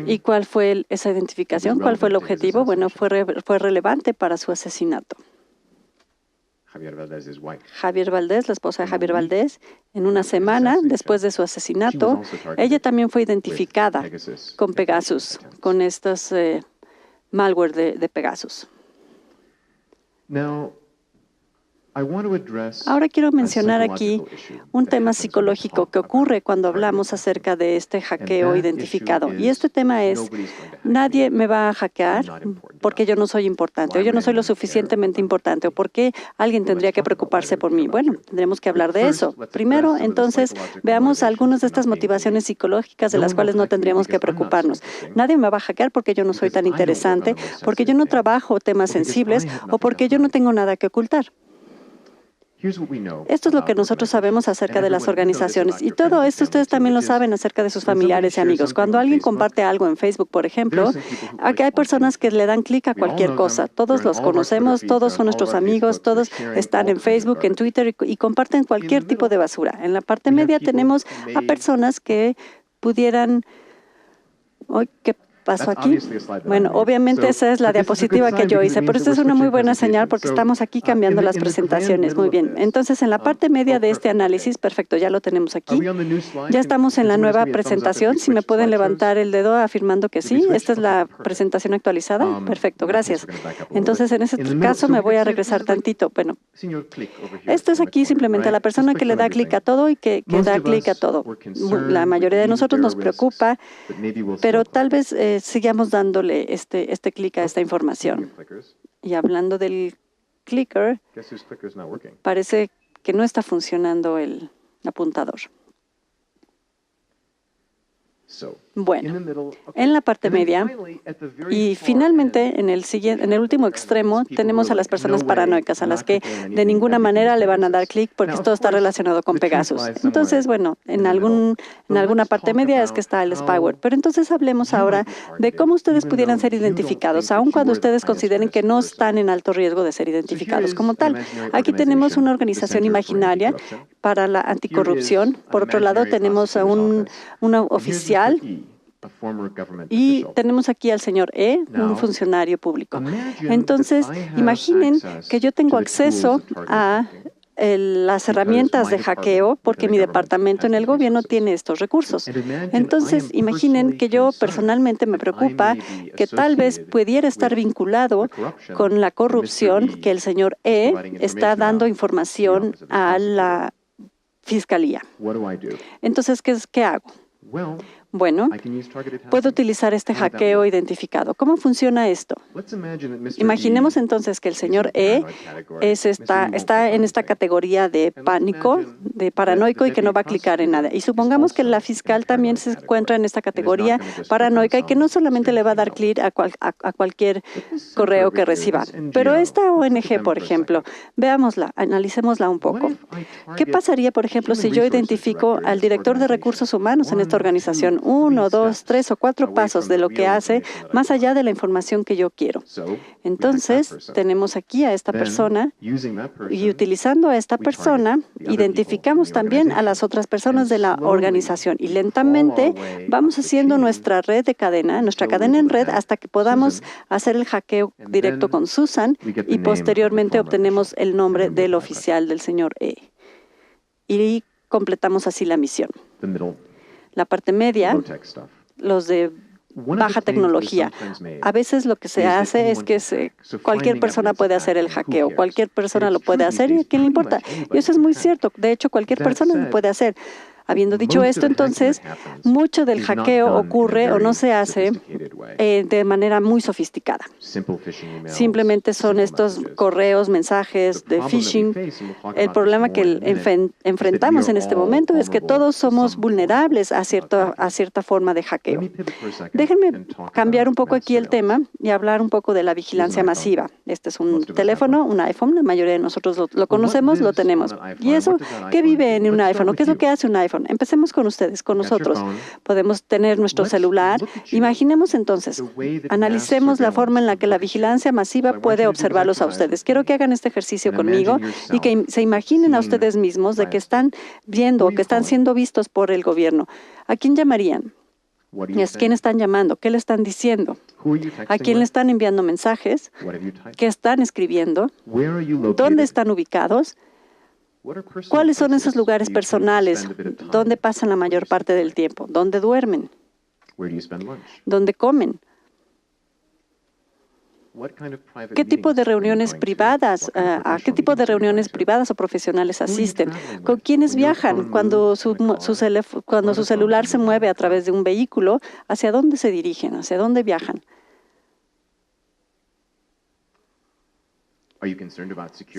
¿Y cuál fue esa identificación? ¿Cuál fue el objetivo? Bueno, fue relevante para su asesinato. Javier Valdés, la esposa de Javier Valdés, en una semana después de su asesinato, ella también fue identificada con Pegasus, con estos malware de Pegasus. Ahora quiero mencionar aquí un tema psicológico que ocurre cuando hablamos acerca de este hackeo identificado. Y este tema es, nadie me va a hackear porque yo no soy importante, o yo no soy lo suficientemente importante, o porque alguien tendría que preocuparse por mí. Bueno, tendremos que hablar de eso. Primero, entonces, veamos algunas de estas motivaciones psicológicas de las cuales no tendríamos que preocuparnos. Nadie me va a hackear porque yo no soy tan interesante, porque yo no trabajo temas sensibles, o porque yo no tengo nada que ocultar. Esto es lo que nosotros sabemos acerca de las organizaciones. Y todo esto ustedes también lo saben acerca de sus familiares y amigos. Cuando alguien comparte algo en Facebook, por ejemplo, aquí hay personas que le dan clic a cualquier cosa. Todos los conocemos, todos son nuestros amigos, todos están en Facebook, en Twitter y comparten cualquier tipo de basura. En la parte media tenemos a personas que pasó aquí? Bueno, obviamente esa es la diapositiva que yo hice, pero esta es una muy buena señal porque estamos aquí cambiando las presentaciones. Muy bien. Entonces, en la parte media de este análisis, perfecto, ya lo tenemos aquí. Ya estamos en la nueva presentación. Si me pueden levantar el dedo afirmando que sí. Esta es la presentación actualizada. Perfecto, gracias. Entonces, en ese caso me voy a regresar tantito. Bueno, esto es aquí simplemente la persona que le da clic a todo y que da clic a todo. La mayoría de nosotros nos preocupa, pero tal vez sigamos dándole este clic a esta información. Y hablando del clicker, parece que no está funcionando el apuntador. Bueno, en la parte media y finalmente en el último extremo tenemos a las personas paranoicas, a las que de ninguna manera le van a dar clic porque todo está relacionado con Pegasus. Entonces, bueno, en alguna parte media es que está el spyware. Pero entonces hablemos ahora de cómo ustedes pudieran ser identificados, aun cuando ustedes consideren que no están en alto riesgo de ser identificados como tal. Aquí tenemos una organización imaginaria para la anticorrupción. Por otro lado, tenemos a una oficial y tenemos aquí al señor E, un funcionario público. Entonces, imaginen que yo tengo acceso a las herramientas de hackeo porque mi departamento en el gobierno tiene estos recursos. Entonces, imaginen que yo personalmente me preocupa que tal vez pudiera estar vinculado con la corrupción, que el señor E está dando información a la fiscalía. Entonces, ¿qué hago? Bueno, puedo utilizar este hackeo identificado. ¿Cómo funciona esto? Imaginemos entonces que el señor E está en esta categoría de pánico, de paranoico y que no va a clicar en nada. Y supongamos que la fiscal también se encuentra en esta categoría paranoica y que no solamente le va a dar clic a cualquier correo que reciba. Pero esta ONG, por ejemplo, veámosla, analicémosla un poco. ¿Qué pasaría, por ejemplo, si yo identifico al director de recursos humanos en esta organización? 1, 2, 3 o 4 pasos de lo que hace, más allá de la información que yo quiero. Entonces, tenemos aquí a esta persona y utilizando a esta persona, identificamos también a las otras personas de la organización y lentamente vamos haciendo nuestra red de cadena, nuestra cadena en red hasta que podamos hacer el hackeo directo con Susan y posteriormente obtenemos el nombre del oficial del señor E. Y completamos así la misión. La parte media, los de baja tecnología. A veces lo que se hace es que cualquier persona puede hacer el hackeo, cualquier persona lo puede hacer y ¿a quién le importa? Y eso es muy cierto. De hecho, cualquier persona lo puede hacer. Habiendo dicho esto, entonces, mucho del hackeo ocurre o no se hace de manera muy sofisticada. Simplemente son estos correos, mensajes de phishing. El problema que enfrentamos en este momento es que todos somos vulnerables a cierta forma de hackeo. Déjenme cambiar un poco aquí el tema y hablar un poco de la vigilancia masiva. Este es un teléfono, un iPhone. La mayoría de nosotros lo conocemos, lo tenemos. ¿Y eso qué vive en un iPhone? ¿O qué es lo que hace un iPhone? Empecemos con ustedes, con nosotros. Podemos tener nuestro celular. Imaginemos entonces, analicemos la forma en la que la vigilancia masiva puede observarlos a ustedes. Quiero que hagan este ejercicio conmigo y que se imaginen a ustedes mismos de que están viendo o que están siendo vistos por el gobierno. ¿A quién llamarían? ¿A quién están llamando? ¿Qué le están diciendo? ¿A quién le están enviando mensajes? ¿Qué están escribiendo? ¿Dónde están ubicados? ¿Cuáles son esos lugares personales? ¿Dónde pasan la mayor parte del tiempo? ¿Dónde duermen? ¿Dónde comen? ¿Qué tipo de reuniones privadas, a qué tipo de reuniones privadas o profesionales asisten? ¿Con quiénes viajan? Cuando su celular se mueve a través de un vehículo, ¿hacia dónde se dirigen? ¿Hacia dónde viajan?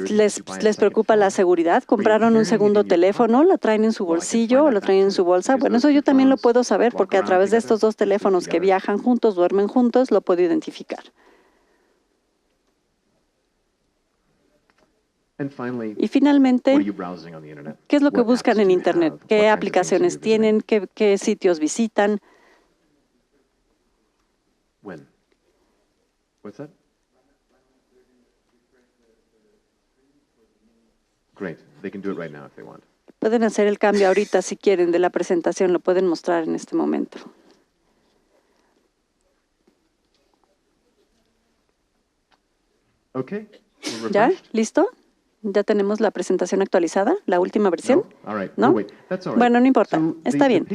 ¿Les preocupa la seguridad? ¿Compraron un segundo teléfono? ¿Lo traen en su bolsillo o lo traen en su bolsa? Bueno, eso yo también lo puedo saber porque a través de estos dos teléfonos que viajan juntos, duermen juntos, lo puedo identificar. Y finalmente, ¿qué es lo que buscan en Internet? ¿Qué aplicaciones tienen? ¿Qué sitios visitan? Pueden hacer el cambio ahorita si quieren de la presentación, lo pueden mostrar en este momento. ¿Ya? ¿Listo? ¿Ya tenemos la presentación actualizada? ¿La última versión? ¿No? Bueno, no importa. Está bien.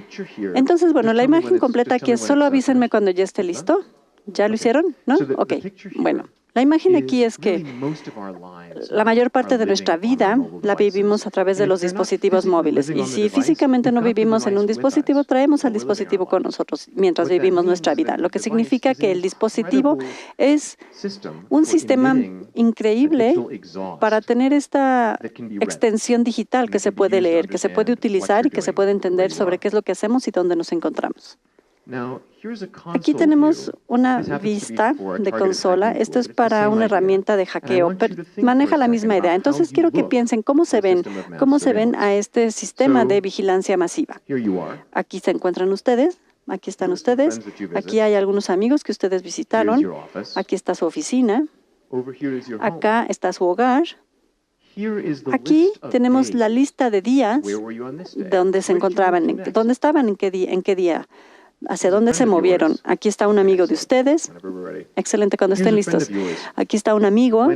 Entonces, bueno, la imagen completa aquí es solo avísenme cuando ya esté listo. ¿Ya lo hicieron? ¿No? Ok. Bueno. La imagen aquí es que la mayor parte de nuestra vida la vivimos a través de los dispositivos móviles. Y si físicamente no vivimos en un dispositivo, traemos al dispositivo con nosotros mientras vivimos nuestra vida. Lo que significa que el dispositivo es un sistema increíble para tener esta extensión digital que se puede leer, que se puede utilizar y que se puede entender sobre qué es lo que hacemos y dónde nos encontramos. Aquí tenemos una vista de consola. Esto es para una herramienta de hackeo, pero maneja la misma idea. Entonces, quiero que piensen cómo se ven a este sistema de vigilancia masiva. Aquí se encuentran ustedes. Aquí están ustedes. Aquí hay algunos amigos que ustedes visitaron. Aquí está su oficina. Acá está su hogar. Aquí tenemos la lista de días donde se encontraban, dónde estaban, en qué día. ¿Hacia dónde se movieron? Aquí está un amigo de ustedes. Excelente, cuando estén listos. Aquí está un amigo.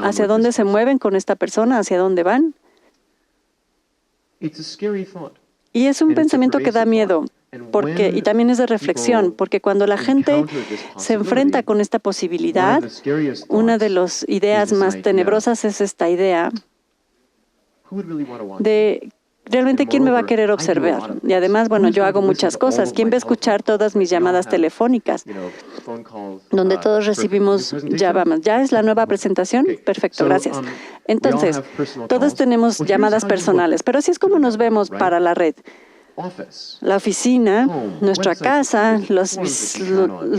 ¿Hacia dónde se mueven con esta persona? ¿Hacia dónde van? Y es un pensamiento que da miedo, y también es de reflexión, porque cuando la gente se enfrenta con esta posibilidad, una de las ideas más tenebrosas es esta idea de realmente, ¿quién me va a querer observar? Y además, bueno, yo hago muchas cosas. ¿Quién va a escuchar todas mis llamadas telefónicas? Donde todos recibimos llamadas. ¿Ya es la nueva presentación? Perfecto, gracias. Entonces, todos tenemos llamadas personales, pero así es como nos vemos para la red. La oficina, nuestra casa, los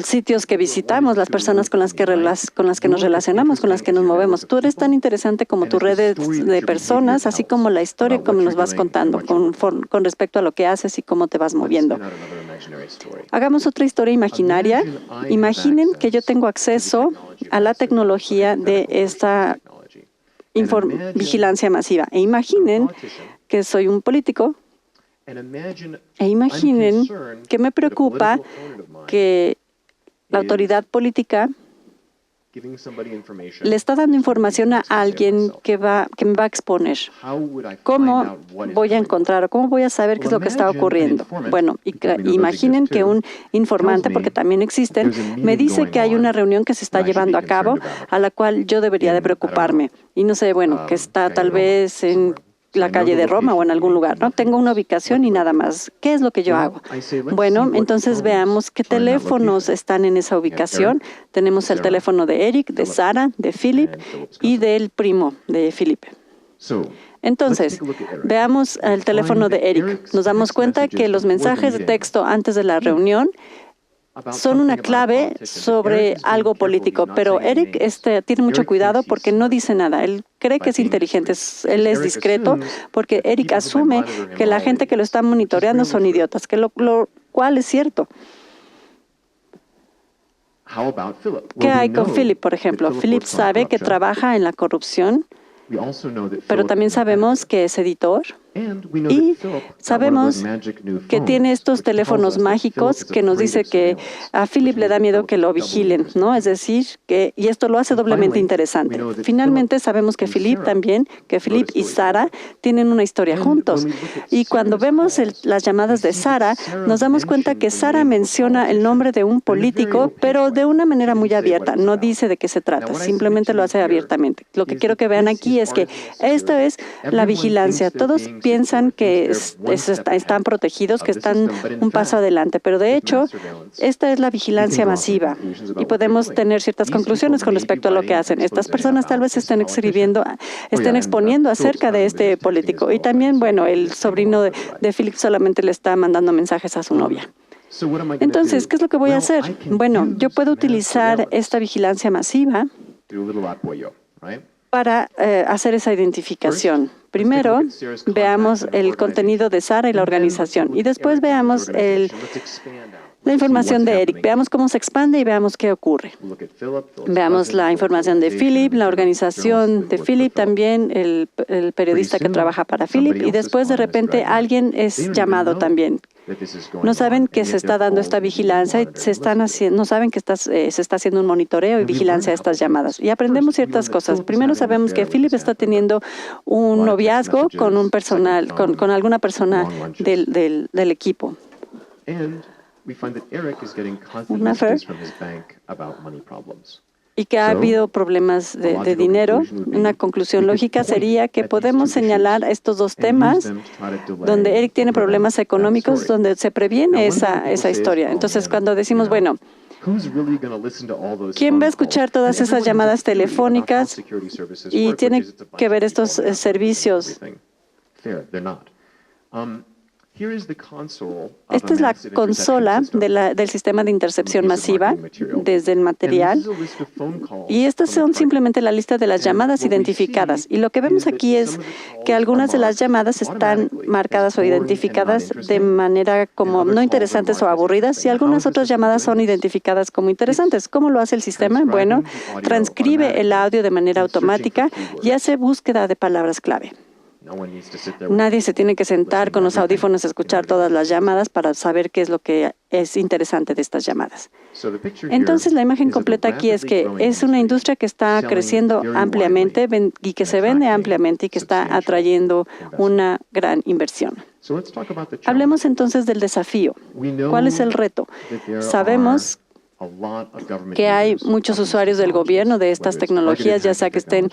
sitios que visitamos, las personas con las que nos relacionamos, con las que nos movemos. Tú eres tan interesante como tu red de personas, así como la historia como nos vas contando con respecto a lo que haces y cómo te vas moviendo. Hagamos otra historia imaginaria. Imaginen que yo tengo acceso a la tecnología de esta vigilancia masiva. E imaginen que soy un político. E imaginen que me preocupa que la autoridad política le está dando información a alguien que me va a exponer. ¿Cómo voy a encontrar o cómo voy a saber qué es lo que está ocurriendo? Bueno, imaginen que un informante, porque también existen, me dice que hay una reunión que se está llevando a cabo a la cual yo debería de preocuparme. Y no sé, bueno, que está tal vez en la calle de Roma o en algún lugar, ¿no? Tengo una ubicación y nada más. ¿Qué es lo que yo hago? Bueno, entonces veamos qué teléfonos están en esa ubicación. Tenemos el teléfono de Eric, de Sara, de Philip y del primo de Philip. Entonces, veamos el teléfono de Eric. Nos damos cuenta que los mensajes de texto antes de la reunión son una clave sobre algo político, pero Eric tiene mucho cuidado porque no dice nada. Él cree que es inteligente, él es discreto porque Eric asume que la gente que lo está monitoreando son idiotas, lo cual es cierto. ¿Qué hay con Philip, por ejemplo? Philip sabe que trabaja en la corrupción, pero también sabemos que es editor. Y sabemos que tiene estos teléfonos mágicos que nos dice que a Philip le da miedo que lo vigilen, ¿no? Es decir, y esto lo hace doblemente interesante. Finalmente sabemos que Philip y Sara tienen una historia juntos. Y cuando vemos las llamadas de Sara, nos damos cuenta que Sara menciona el nombre de un político, pero de una manera muy abierta. No dice de qué se trata, simplemente lo hace abiertamente. Lo que quiero que vean aquí es que esto es la vigilancia. Todos piensan que están protegidos, que están un paso adelante, pero de hecho, esta es la vigilancia masiva y podemos tener ciertas conclusiones con respecto a lo que hacen. Estas personas tal vez estén exponiendo acerca de este político. Y también, bueno, el sobrino de Philip solamente le está mandando mensajes a su novia. Entonces, ¿qué es lo que voy a hacer? Bueno, yo puedo utilizar esta vigilancia masiva para hacer esa identificación. Primero, veamos el contenido de Sara y la organización y después veamos la información de Eric. Veamos cómo se expande y veamos qué ocurre. Veamos la información de Philip, la organización de Philip, también el periodista que trabaja para Philip, y después de repente alguien es llamado también. No saben que se está dando esta vigilancia y no saben que se está haciendo un monitoreo y vigilancia de estas llamadas. Y aprendemos ciertas cosas. Primero sabemos que Philip está teniendo un noviazgo con un personal, con alguna persona del equipo. Una affair. Y que ha habido problemas de dinero. Una conclusión lógica sería que podemos señalar estos dos temas donde Eric tiene problemas económicos, donde se previene esa historia. Entonces, cuando decimos, bueno, ¿quién va a escuchar todas esas llamadas telefónicas y tiene que ver estos servicios? Esta es la consola del sistema de intercepción masiva desde el material, y estas son simplemente la lista de las llamadas identificadas. Y lo que vemos aquí es que algunas de las llamadas están marcadas o identificadas de manera como no interesantes o aburridas, y algunas otras llamadas son identificadas como interesantes. ¿Cómo lo hace el sistema? Bueno, transcribe el audio de manera automática y hace búsqueda de palabras clave. Nadie se tiene que sentar con los audífonos a escuchar todas las llamadas para saber qué es lo que es interesante de estas llamadas. Entonces, la imagen completa aquí es que es una industria que está creciendo ampliamente y que se vende ampliamente y que está atrayendo una gran inversión. Hablemos entonces del desafío. ¿Cuál es el reto? Sabemos que hay muchos usuarios del gobierno de estas tecnologías, ya sea que estén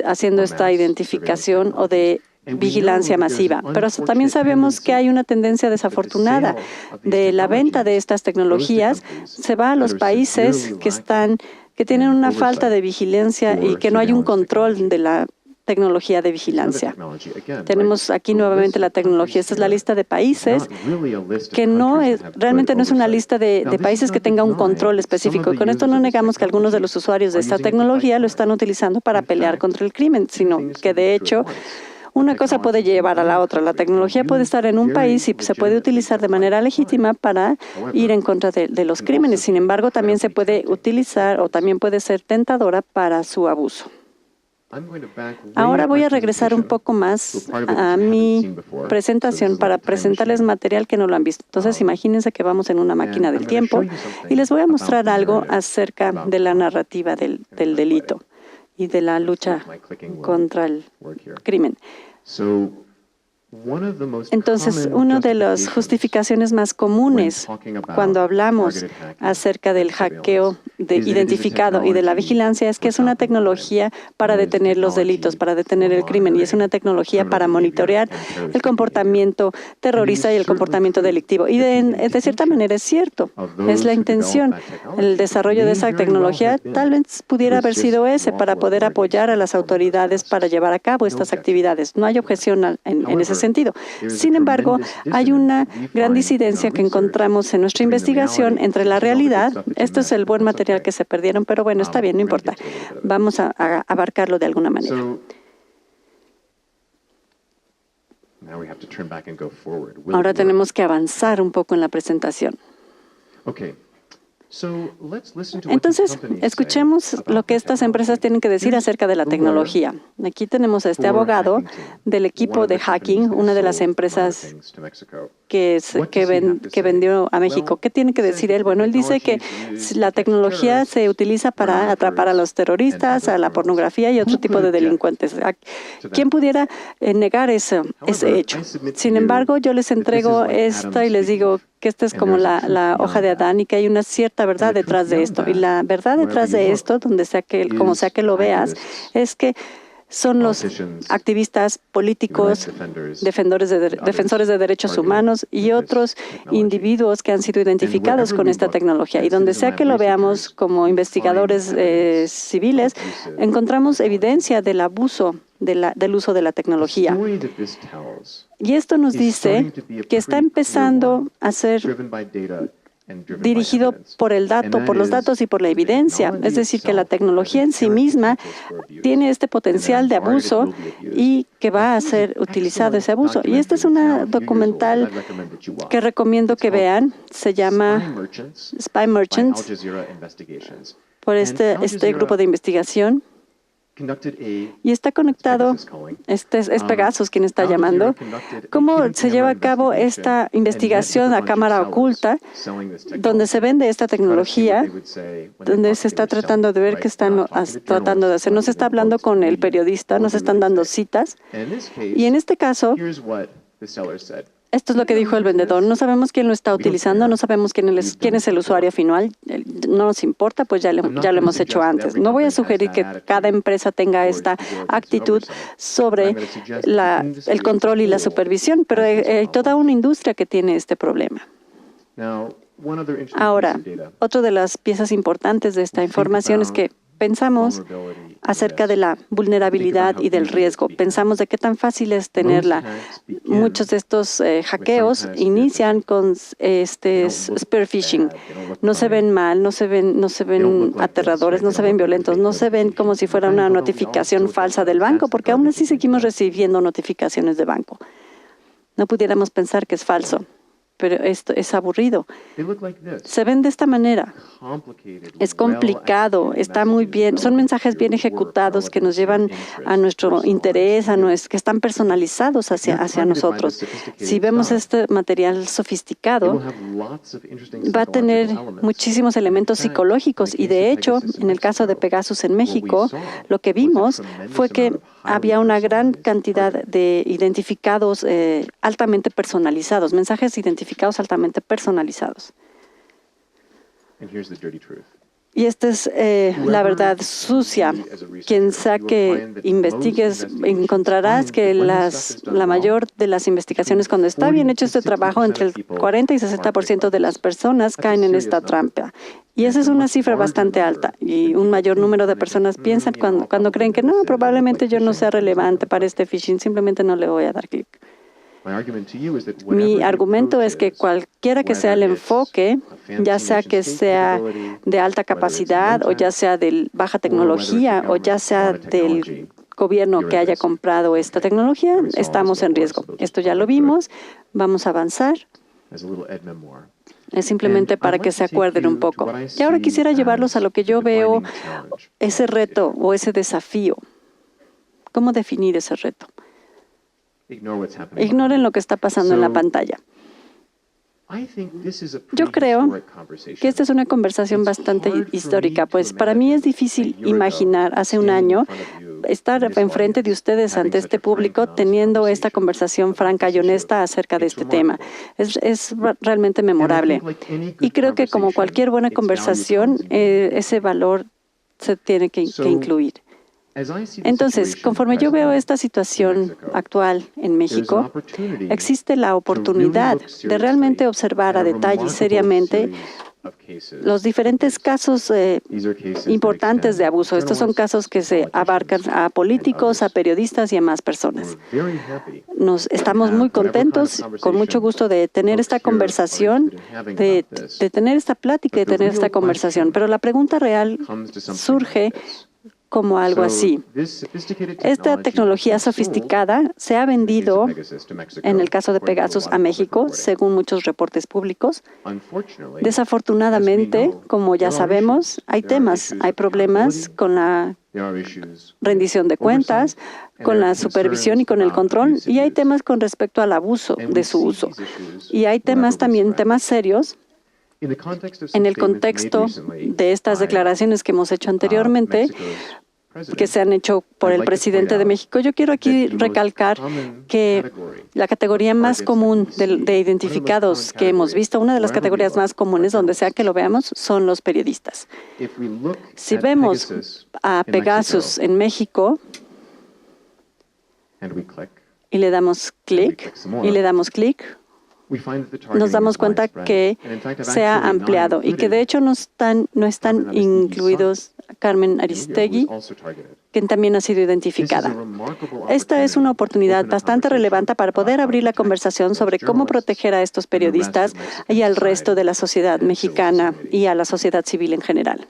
haciendo esta identificación o de vigilancia masiva. Pero también sabemos que hay una tendencia desafortunada de la venta de estas tecnologías. Se va a los países que tienen una falta de vigilancia y que no hay un control de la tecnología de vigilancia. Tenemos aquí nuevamente la tecnología. Esta es la lista de países que realmente no es una lista de países que tenga un control específico. Y con esto no negamos que algunos de los usuarios de esta tecnología lo están utilizando para pelear contra el crimen, sino que de hecho una cosa puede llevar a la otra. La tecnología puede estar en un país y se puede utilizar de manera legítima para ir en contra de los crímenes. Sin embargo, también se puede utilizar o también puede ser tentadora para su abuso. Ahora voy a regresar un poco más a mi presentación para presentarles material que no lo han visto. Entonces, imagínense que vamos en una máquina del tiempo y les voy a mostrar algo acerca de la narrativa del delito y de la lucha contra el crimen. Entonces, una de las justificaciones más comunes cuando hablamos acerca del hackeo identificado y de la vigilancia es que es una tecnología para detener los delitos, para detener el crimen, y es una tecnología para monitorear el comportamiento terrorista y el comportamiento delictivo. Y de cierta manera es cierto, es la intención. El desarrollo de esa tecnología tal vez pudiera haber sido para poder apoyar a las autoridades para llevar a cabo estas actividades. No hay objeción en ese sentido. Sin embargo, hay una gran disidencia que encontramos en nuestra investigación entre la realidad. Esto es el buen material que se perdieron, pero bueno, está bien, no importa. Vamos a abarcarlo de alguna manera. Ahora tenemos que avanzar un poco en la presentación. Entonces, escuchemos lo que estas empresas tienen que decir acerca de la tecnología. Aquí tenemos a este abogado del equipo de hacking, una de las empresas que vendió a México. ¿Qué tiene que decir él? Bueno, él dice que la tecnología se utiliza para atrapar a los terroristas, a la pornografía y otro tipo de delincuentes. ¿Quién pudiera negar ese hecho? Sin embargo, yo les entrego esto y les digo que esta es como la hoja de Adán y que hay una cierta verdad detrás de esto. Y la verdad detrás de esto, como sea que lo veas, es que son los activistas políticos, defensores de derechos humanos y otros individuos que han sido identificados con esta tecnología. Y donde sea que lo veamos como investigadores civiles, encontramos evidencia del abuso del uso de la tecnología. Y esto nos dice que está empezando a ser dirigido por el dato, por los datos y por la evidencia. Es decir, que la tecnología en sí misma tiene este potencial de abuso y que va a ser utilizado ese abuso. Y este es un documental que recomiendo que vean. Se llama Spy Merchants, por este grupo de investigación. Y está conectado, es Pegasus quien está llamando, cómo se lleva a cabo esta investigación a cámara oculta, donde se vende esta tecnología, donde se está tratando de ver qué están tratando de hacer. No se está hablando con el periodista, no se están dando citas. Y en este caso, esto es lo que dijo el vendedor. No sabemos quién lo está utilizando, no sabemos quién es el usuario final. No nos importa, pues ya lo hemos hecho antes. No voy a sugerir que cada empresa tenga esta actitud sobre el control y la supervisión, pero hay toda una industria que tiene este problema. Ahora, otra de las piezas importantes de esta información es que pensamos acerca de la vulnerabilidad y del riesgo. Pensamos de qué tan fácil es tenerla. Muchos de estos hackeos inician con spear phishing. No se ven mal, no se ven aterradores, no se ven violentos, no se ven como si fuera una notificación falsa del banco, porque aún así seguimos recibiendo notificaciones de banco. No pudiéramos pensar que es falso, pero esto es aburrido. Se ven de esta manera. Es complicado, está muy bien. Son mensajes bien ejecutados que nos llevan a nuestro interés, que están personalizados hacia nosotros. Si vemos este material sofisticado, va a tener muchísimos elementos psicológicos. Y de hecho, en el caso de Pegasus en México, lo que vimos fue que había una gran cantidad de identificados altamente personalizados, mensajes identificados altamente personalizados. Y esta es la verdad sucia. Quien sea que investigues, encontrarás que la mayor de las investigaciones, cuando está bien hecho este trabajo, entre el 40 y 60% de las personas caen en esta trampa. Y esa es una cifra bastante alta. Y un mayor número de personas piensan cuando creen que no, probablemente yo no sea relevante para este phishing, simplemente no le voy a dar clic. Mi argumento es que cualquiera que sea el enfoque, ya sea que sea de alta capacidad o ya sea de baja tecnología o ya sea del gobierno que haya comprado esta tecnología, estamos en riesgo. Esto ya lo vimos, vamos a avanzar. Es simplemente para que se acuerden un poco. Y ahora quisiera llevarlos a lo que yo veo, ese reto o ese desafío. ¿Cómo definir ese reto? Ignoren lo que está pasando en la pantalla. Yo creo que esta es una conversación bastante histórica, pues para mí es difícil imaginar hace un año estar enfrente de ustedes ante este público teniendo esta conversación franca y honesta acerca de este tema. Es realmente memorable. Y creo que como cualquier buena conversación, ese valor se tiene que incluir. Entonces, conforme yo veo esta situación actual en México, existe la oportunidad de realmente observar a detalle y seriamente los diferentes casos importantes de abuso. Estos son casos que se abarcan a políticos, a periodistas y a más personas. Estamos muy contentos, con mucho gusto de tener esta conversación, de tener esta plática, de tener esta conversación. Pero la pregunta real surge como algo así. Esta tecnología sofisticada se ha vendido, en el caso de Pegasus, a México, según muchos reportes públicos. Desafortunadamente, como ya sabemos, hay problemas con la rendición de cuentas, con la supervisión y con el control, y hay temas con respecto al abuso de su uso. Y hay temas serios. En el contexto de estas declaraciones que hemos hecho anteriormente, que se han hecho por el presidente de México, yo quiero aquí recalcar que la categoría más común de identificados que hemos visto, una de las categorías más comunes, donde sea que lo veamos, son los periodistas. Si vemos a Pegasus en México y le damos clic nos damos cuenta que se ha ampliado y que de hecho no están incluidos Carmen Aristegui, que también ha sido identificada. Esta es una oportunidad bastante relevante para poder abrir la conversación sobre cómo proteger a estos periodistas y al resto de la sociedad mexicana y a la sociedad civil en general.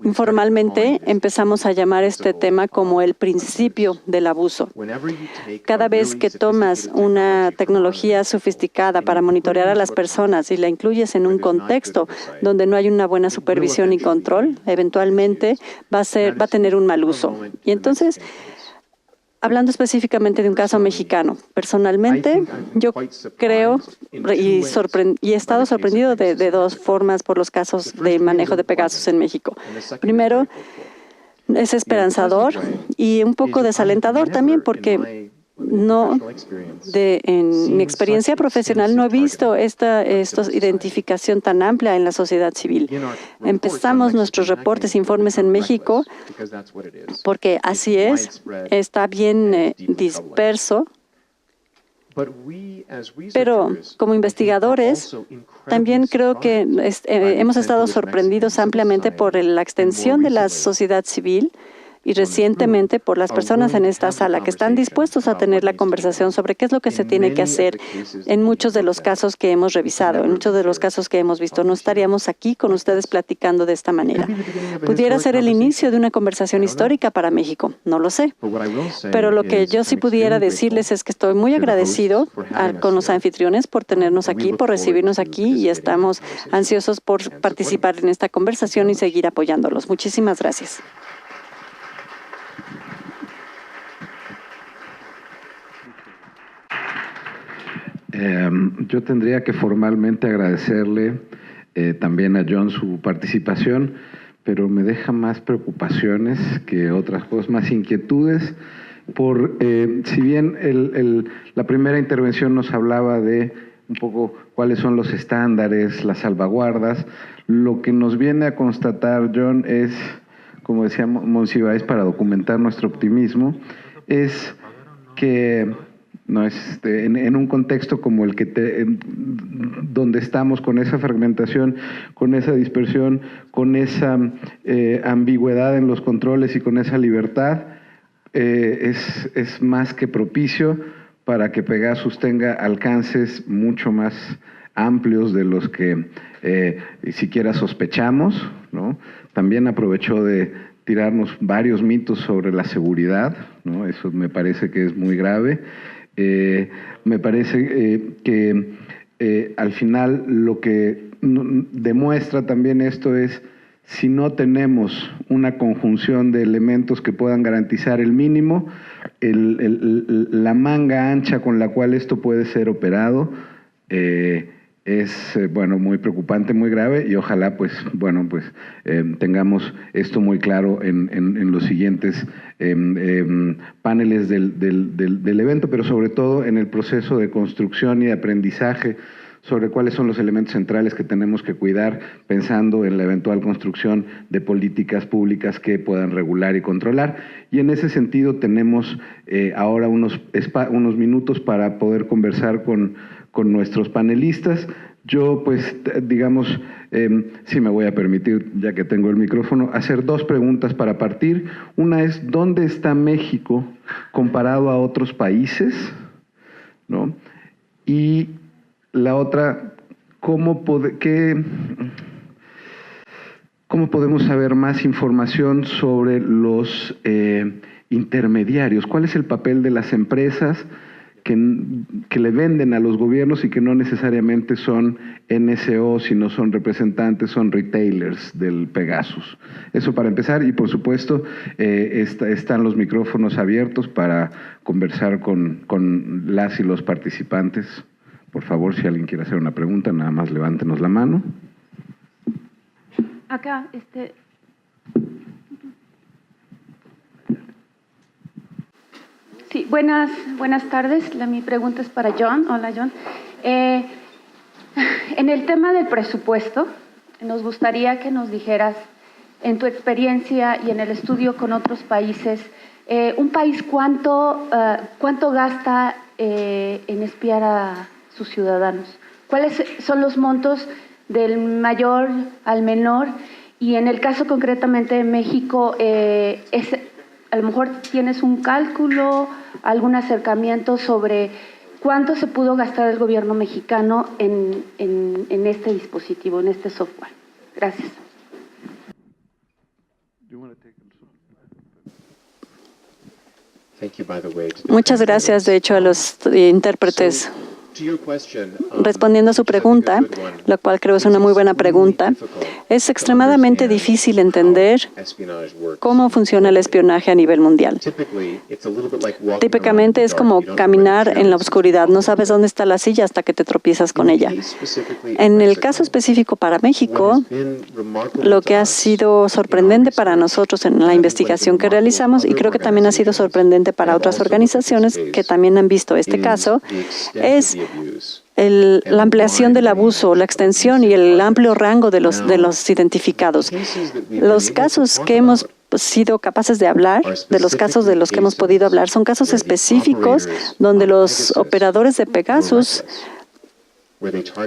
Informalmente, empezamos a llamar este tema como el principio del abuso. Cada vez que tomas una tecnología sofisticada para monitorear a las personas y la incluyes en un contexto donde no hay una buena supervisión y control, eventualmente va a tener un mal uso. Y entonces, hablando específicamente de un caso mexicano, personalmente yo creo y he estado sorprendido de dos formas por los casos de manejo de Pegasus en México. Primero, es esperanzador y un poco desalentador también porque en mi experiencia profesional no he visto esta identificación tan amplia en la sociedad civil. Empezamos nuestros reportes, informes en México, porque así es, está bien disperso. Pero como investigadores, también creo que hemos estado sorprendidos ampliamente por la extensión de la sociedad civil y recientemente por las personas en esta sala que están dispuestos a tener la conversación sobre qué es lo que se tiene que hacer en muchos de los casos que hemos revisado, en muchos de los casos que hemos visto. No estaríamos aquí con ustedes platicando de esta manera. Pudiera ser el inicio de una conversación histórica para México, no lo sé. Pero lo que yo sí pudiera decirles es que estoy muy agradecido con los anfitriones por tenernos aquí, por recibirnos aquí y estamos ansiosos por participar en esta conversación y seguir apoyándolos. Muchísimas gracias. Yo tendría que formalmente agradecerle también a John su participación, pero me deja más preocupaciones que otras cosas, más inquietudes, si bien la primera intervención nos hablaba de un poco cuáles son los estándares, las salvaguardas, lo que nos viene a constatar John es, como decía Monsiváis, para documentar nuestro optimismo, es que no en un contexto como el donde estamos, con esa fragmentación, con esa dispersión, con esa ambigüedad en los controles y con esa libertad, es más que propicio para que Pegasus tenga alcances mucho más amplios de los que siquiera sospechamos, ¿no? También aprovechó de tirarnos varios mitos sobre la seguridad, ¿no? Eso me parece que es muy grave. Me parece que al final lo que demuestra también esto es, si no tenemos una conjunción de elementos que puedan garantizar el mínimo, la manga ancha con la cual esto puede ser operado es muy preocupante, muy grave, y ojalá tengamos esto muy claro en los siguientes paneles del evento, pero sobre todo en el proceso de construcción y de aprendizaje sobre cuáles son los elementos centrales que tenemos que cuidar, pensando en la eventual construcción de políticas públicas que puedan regular y controlar. Y en ese sentido tenemos ahora unos minutos para poder conversar con nuestros panelistas. Yo, sí me voy a permitir, ya que tengo el micrófono, hacer dos preguntas para partir. Una es, ¿dónde está México comparado a otros países? ¿No? Y la otra, ¿cómo podemos saber más información sobre los intermediarios? ¿Cuál es el papel de las empresas que le venden a los gobiernos y que no necesariamente son NSO, sino son representantes, son retailers del Pegasus? Eso para empezar, y por supuesto están los micrófonos abiertos para conversar con las y los participantes. Por favor, si alguien quiere hacer una pregunta, nada más levántenos la mano. Acá, Sí, buenas tardes. Mi pregunta es para John. Hola, John. En el tema del presupuesto, nos gustaría que nos dijeras, en tu experiencia y en el estudio con otros países, un país cuánto gasta en espiar a sus ciudadanos. ¿Cuáles son los montos del mayor al menor, y en el caso concretamente de México, a lo mejor tienes un cálculo, algún acercamiento sobre cuánto se pudo gastar el gobierno mexicano en este dispositivo, en este software. Gracias. Muchas gracias, de hecho, a los intérpretes. Respondiendo a su pregunta, lo cual creo es una muy buena pregunta, es extremadamente difícil entender cómo funciona el espionaje a nivel mundial. Típicamente es como caminar en la oscuridad, no sabes dónde está la silla hasta que te tropiezas con ella. En el caso específico para México, lo que ha sido sorprendente para nosotros en la investigación que realizamos, y creo que también ha sido sorprendente para otras organizaciones que también han visto este caso, es la ampliación del abuso, la extensión y el amplio rango de los identificados. Los casos que hemos sido capaces de hablar, de los casos de los que hemos podido hablar, son casos específicos donde los operadores de Pegasus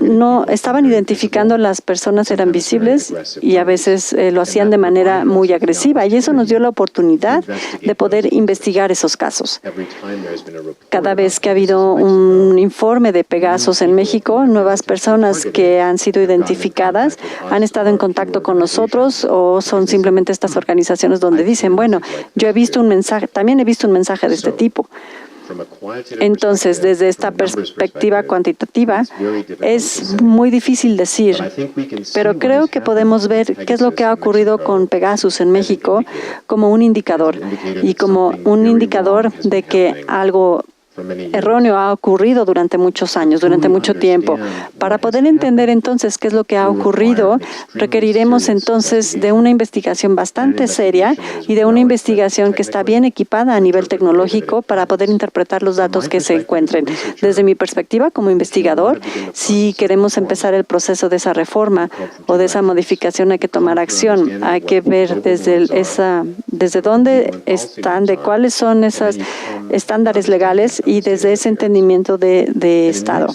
no estaban identificando las personas, eran visibles y a veces lo hacían de manera muy agresiva, y eso nos dio la oportunidad de poder investigar esos casos. Cada vez que ha habido un informe de Pegasus en México, nuevas personas que han sido identificadas han estado en contacto con nosotros, o son simplemente estas organizaciones donde dicen, bueno, yo he visto un mensaje, también he visto un mensaje de este tipo. Entonces, desde esta perspectiva cuantitativa, es muy difícil decir, pero creo que podemos ver qué es lo que ha ocurrido con Pegasus en México como un indicador, y como un indicador de que algo erróneo ha ocurrido durante muchos años, durante mucho tiempo. Para poder entender entonces qué es lo que ha ocurrido, requeriremos entonces de una investigación bastante seria y de una investigación que está bien equipada a nivel tecnológico para poder interpretar los datos que se encuentren. Desde mi perspectiva como investigador, si queremos empezar el proceso de esa reforma o de esa modificación, hay que tomar acción. Hay que ver desde dónde están, de cuáles son esos estándares legales, y desde ese entendimiento de Estado.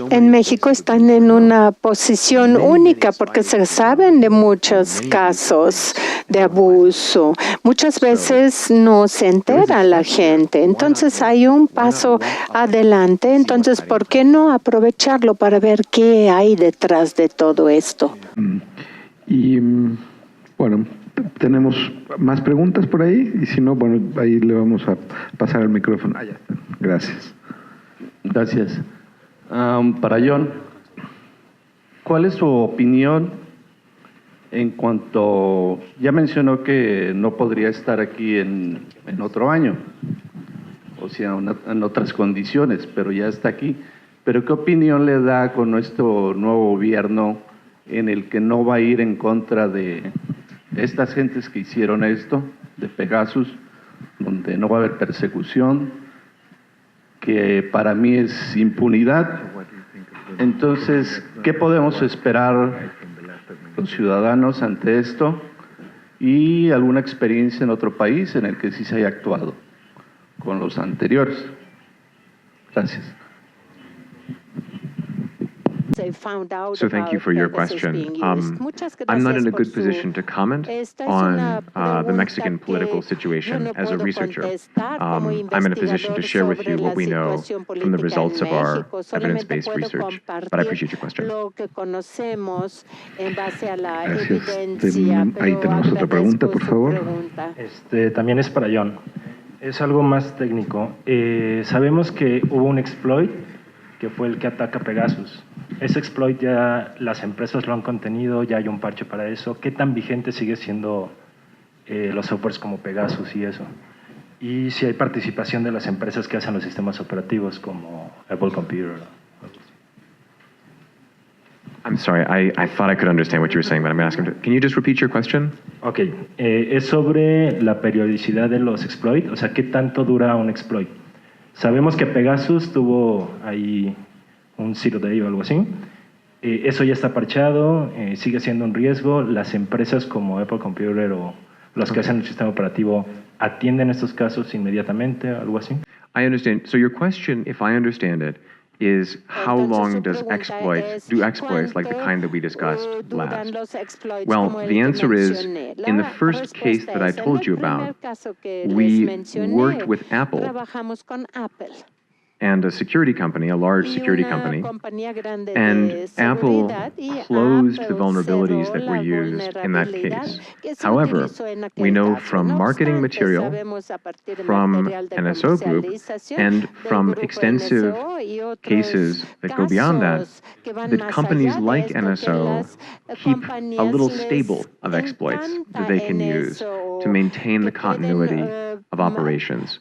En México están en una posición única porque se saben de muchos casos de abuso. Muchas veces no se entera la gente. Entonces hay un paso adelante. Entonces, ¿por qué no aprovecharlo para ver qué hay detrás de todo esto? Y bueno, tenemos más preguntas por ahí, y si no, bueno, ahí le vamos a pasar el micrófono. Ya está. Gracias. Gracias. Para John, ¿cuál es su opinión en cuanto, ya mencionó que no podría estar aquí en otro año, o sea, en otras condiciones, pero ya está aquí? ¿Pero qué opinión le da con nuestro nuevo gobierno en el que no va a ir en contra de estas gentes que hicieron esto, de Pegasus, donde no va a haber persecución, que para mí es impunidad? Entonces, ¿qué podemos esperar los ciudadanos ante esto? Y alguna experiencia en otro país en el que sí se haya actuado con los anteriores. Gracias. So thank you for your question. I'm not in a good position to comment on the Mexican political situation as a researcher. I'm in a position to share with you what we know from the results of our evidence-based research, but I appreciate your question. Gracias. Ahí tenemos otra pregunta, por favor. También es para John. Es algo más técnico. Sabemos que hubo un exploit que fue el que ataca Pegasus. Ese exploit ya las empresas lo han contenido, ya hay un parche para eso. ¿Qué tan vigente sigue siendo los softwares como Pegasus y eso? Y si hay participación de las empresas que hacen los sistemas operativos como Apple Computer. I'm sorry, I thought I could understand what you were saying, but I'm asking, can you just repeat your question? Ok, es sobre la periodicidad de los exploits, o sea, ¿qué tanto dura un exploit? Sabemos que Pegasus tuvo ahí un zero day o algo así. Eso ya está parchado, sigue siendo un riesgo. Las empresas como Apple Computer o los que hacen el sistema operativo atienden estos casos inmediatamente, algo así. I understand. So your question, if I understand it, is how long do exploits like the kind that we discussed last? Well, the answer is, in the first case that I told you about, we worked with Apple and a security company, a large security company, and Apple closed the vulnerabilities that were used in that case. However, we know from marketing material, from NSO Group, and from extensive cases that go beyond that companies like NSO keep a little stable of exploits that they can use to maintain the continuity of operations.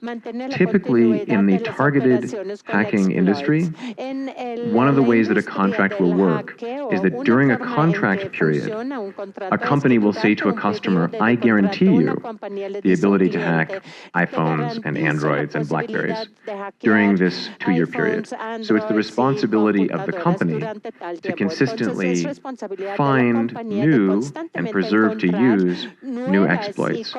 Typically, in the targeted hacking industry, one of the ways that a contract will work is that during a contract period, a company will say to a customer, I guarantee you the ability to hack iPhones and Androids and BlackBerries during this 2-year period. So it's the responsibility of the company to consistently find new and preserve to use new exploits.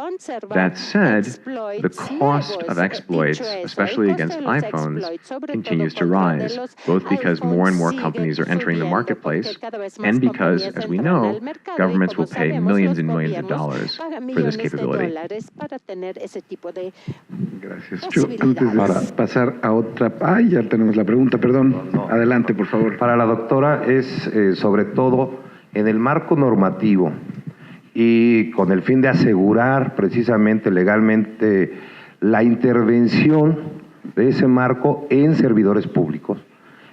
That said, the cost of exploits, especially against iPhones, continues to rise, both because more and more companies are entering the marketplace and because, as we know, governments will pay millions and millions of dollars for this capability. Gracias. Yo, antes de pasar a otra... ya tenemos la pregunta, perdón. Adelante, por favor. Para la doctora es sobre todo en el marco normativo y con el fin de asegurar precisamente legalmente la intervención de ese marco en servidores públicos,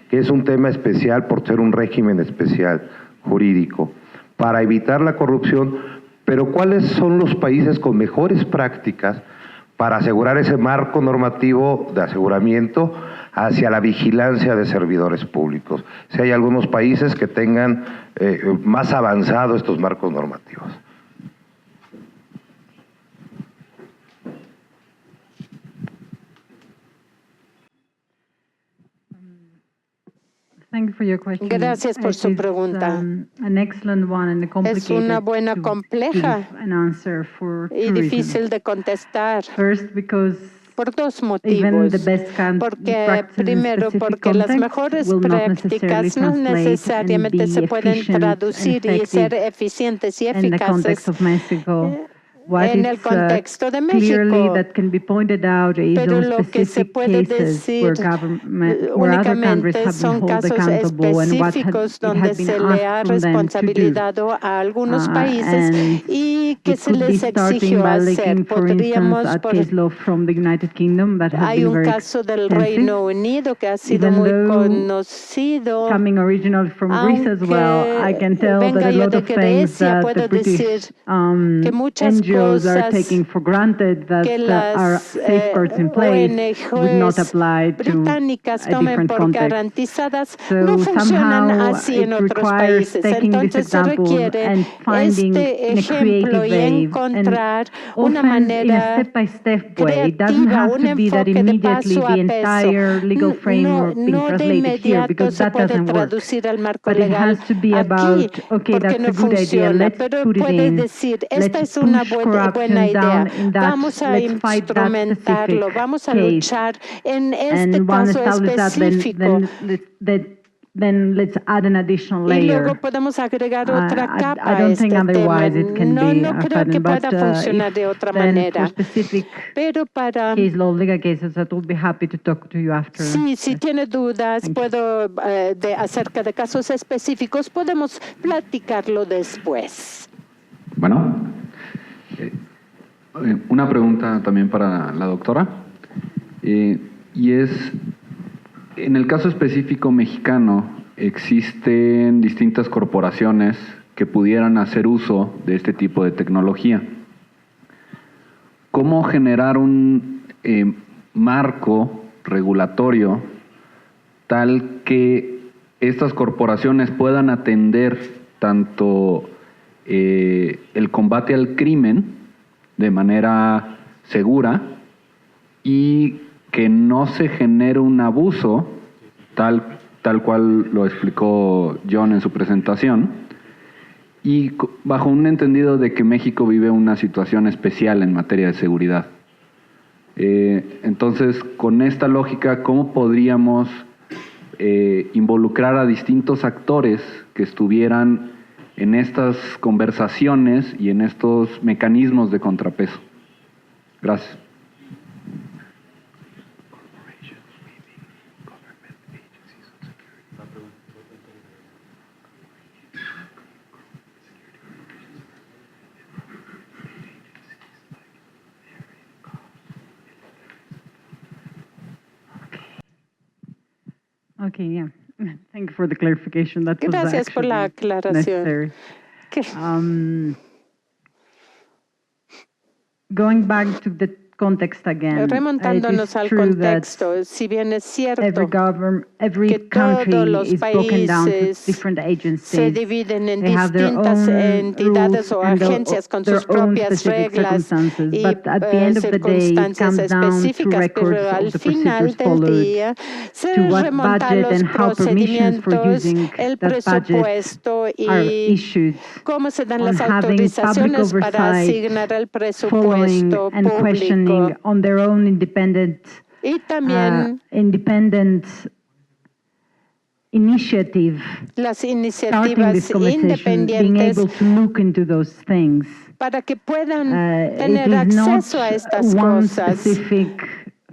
que es un tema especial por ser un régimen especial jurídico, para evitar la corrupción, pero ¿cuáles son los países con mejores prácticas para asegurar ese marco normativo de aseguramiento hacia la vigilancia de servidores públicos? Si hay algunos países que tengan más avanzados estos marcos normativos. Gracias por su pregunta. Es una buena, compleja y difícil de contestar. Por dos motivos. Porque, primero, porque las mejores prácticas no necesariamente se pueden traducir y ser eficientes y eficaces en el contexto de México, pero lo que se puede decir únicamente son casos específicos donde se le ha responsabilizado a algunos países y que se les exigió hacer. Podríamos, hay un caso del Reino Unido que ha sido muy conocido, aunque venga yo de Grecia, puedo decir que muchas cosas que las ONGs británicas tomen por garantizadas no funcionan así en otros países. Entonces se requiere este ejemplo y encontrar una manera creativa, un enfoque de paso a paso. No de inmediato se puede traducir al marco legal aquí porque no funciona, pero puede decir, esta es una buena idea, vamos a instrumentarlo, vamos a luchar en este caso específico. Y luego podemos agregar otra capa a este tema. No creo que pueda funcionar de otra manera. Pero para... si tiene dudas acerca de casos específicos, podemos platicarlo después. Bueno. Una pregunta también para la doctora, y es, en el caso específico mexicano, existen distintas corporaciones que pudieran hacer uso de este tipo de tecnología. ¿Cómo generar un marco regulatorio tal que estas corporaciones puedan atender tanto el combate al crimen de manera segura y que no se genere un abuso tal cual lo explicó John en su presentación, y bajo un entendido de que México vive una situación especial en materia de seguridad? Entonces, con esta lógica, ¿cómo podríamos involucrar a distintos actores que estuvieran en estas conversaciones y en estos mecanismos de contrapeso. Gracias. Okay, yeah. Thank you for the clarification. That was Gracias por la actually aclaración. necessary. Going back to the context again, Remontándonos al contexto, si bien es cierto every que country todos los is broken down to países different agencies. se dividen en They have their distintas own entidades o rules and agencias con their sus own propias specific reglas circumstances, y but at the end of the day, it circunstancias comes down to específicas, records pero al of the final procedures del followed, día se to what remonta a budget los and how permissions for procedimientos, using el that budget presupuesto are y issued, cómo se dan on las having public autorizaciones para oversight, asignar el following presupuesto and questioning público. on their own Y también independent initiative, las starting iniciativas this conversation, being independientes able to look into those things. para que puedan It tener is not acceso a estas one cosas. specific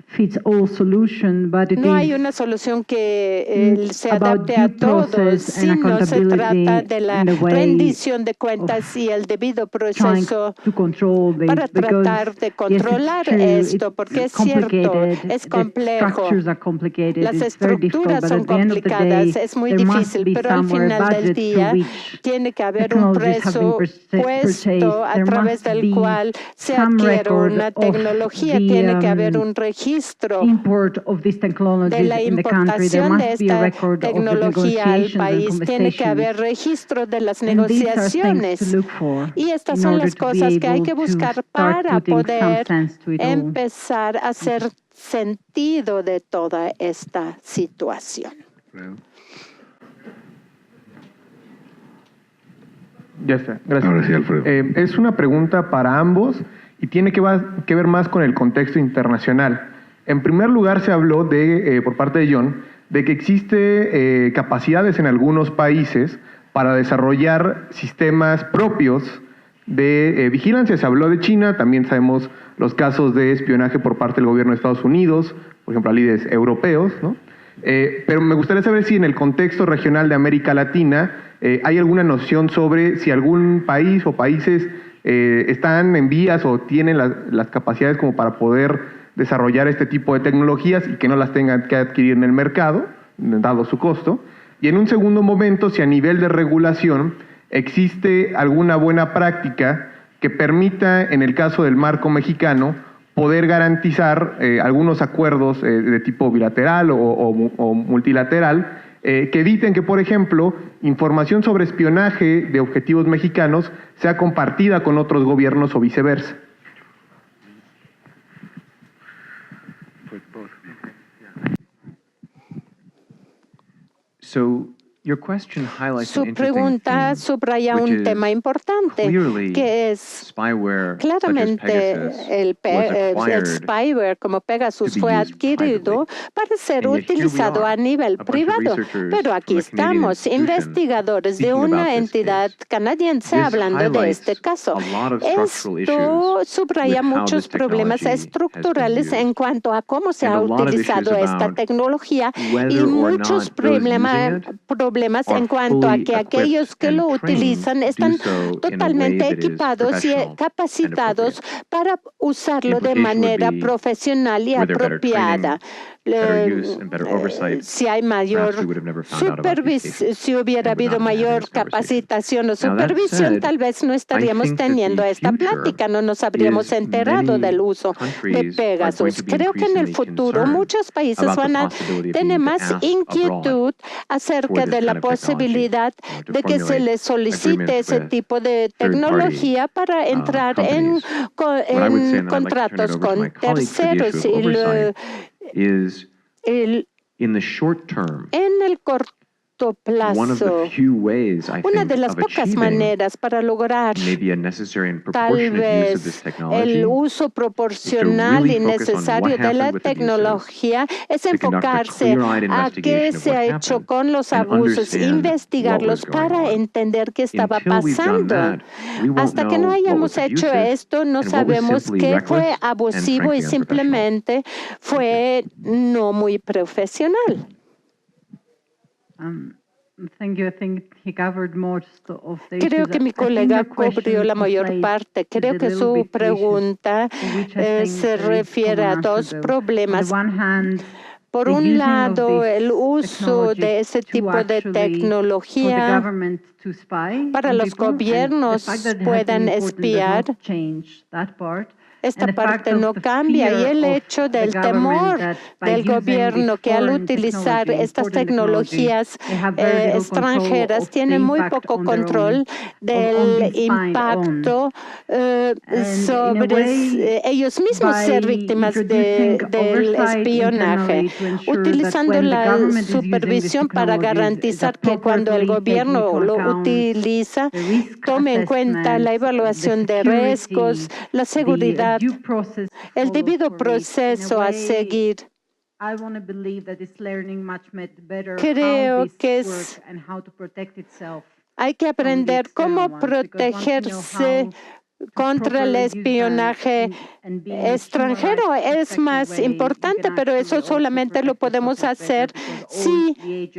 fits-all solution, but it No hay is una solución que se about adapte a due todos, process and sino se accountability trata de la in the way rendición de cuentas y el debido trying proceso to control this, para tratar because de controlar yes, it's esto, true, porque es it's cierto, complicated, es the complejo. structures are complicated, Las it's very difficult, estructuras but son at the end of the day, complicadas, es muy there must difícil, be pero al somewhere final del budget día through which tiene que haber un technologies have been presupuesto purchased. a There través must del be cual se some adquiere record una of tecnología, the, tiene que haber un registro import of these technologies de la in the country. There importación de must be a esta record of the tecnología al negotiations and país, tiene que haber conversations. registro de las And these are things negociaciones. to look for Y estas in son order las to be cosas que hay able que to buscar start para putting some poder sense to it all. empezar a hacer sentido de toda esta situación. Ya está, gracias. Ahora sí, Alfredo. Es una pregunta para ambos y tiene que ver más con el contexto internacional. En primer lugar, se habló por parte de John de que existe capacidades en algunos países para desarrollar sistemas propios de vigilancia. Se habló de China, también sabemos los casos de espionaje por parte del gobierno de Estados Unidos, por ejemplo, a líderes europeos, ¿no? Pero me gustaría saber si en el contexto regional de América Latina hay alguna noción sobre si algún país o países están en vías o tienen las capacidades como para poder desarrollar este tipo de tecnologías y que no las tengan que adquirir en el mercado, dado su costo. Y en un segundo momento, si a nivel de regulación existe alguna buena práctica que permita, en el caso del marco mexicano, poder garantizar algunos acuerdos de tipo bilateral o multilateral que eviten que, por ejemplo, información sobre espionaje de objetivos mexicanos sea compartida con otros gobiernos o viceversa. Su pregunta subraya un tema importante, que es claramente el spyware como Pegasus fue adquirido para ser utilizado a nivel privado. Pero aquí estamos, investigadores de una entidad canadiense hablando de este caso. Esto subraya muchos problemas estructurales en cuanto a cómo se ha utilizado esta tecnología y muchos problemas en cuanto a que aquellos que lo utilizan están totalmente equipados y capacitados para usarlo de manera profesional y apropiada. Si hay mayor si hubiera habido mayor capacitación o supervisión, tal vez no estaríamos teniendo esta plática, no nos habríamos enterado del uso de Pegasus. Creo que en el futuro muchos países van a tener más inquietud acerca de la posibilidad de que se les solicite ese tipo de tecnología para entrar en contratos con terceros. En el corto plazo. Una de las pocas maneras para lograr tal vez el uso proporcional y necesario de la tecnología es enfocarse a qué se ha hecho con los abusos, investigarlos para entender qué estaba pasando. Hasta que no hayamos hecho esto, no sabemos qué fue abusivo y simplemente fue no muy profesional. Creo que mi colega cubrió la mayor parte. Creo que su pregunta se refiere a dos problemas. Por un lado, el uso de ese tipo de tecnología para los gobiernos puedan espiar. Esta parte no cambia y el hecho del temor del gobierno que al utilizar estas tecnologías extranjeras tiene muy poco control del impacto sobre ellos mismos ser víctimas del espionaje. Utilizando la supervisión para garantizar que cuando el gobierno lo utiliza, tome en cuenta la evaluación de riesgos, la seguridad, el debido proceso a seguir. Creo que hay que aprender cómo protegerse contra el espionaje extranjero. Es más importante, pero eso solamente lo podemos hacer si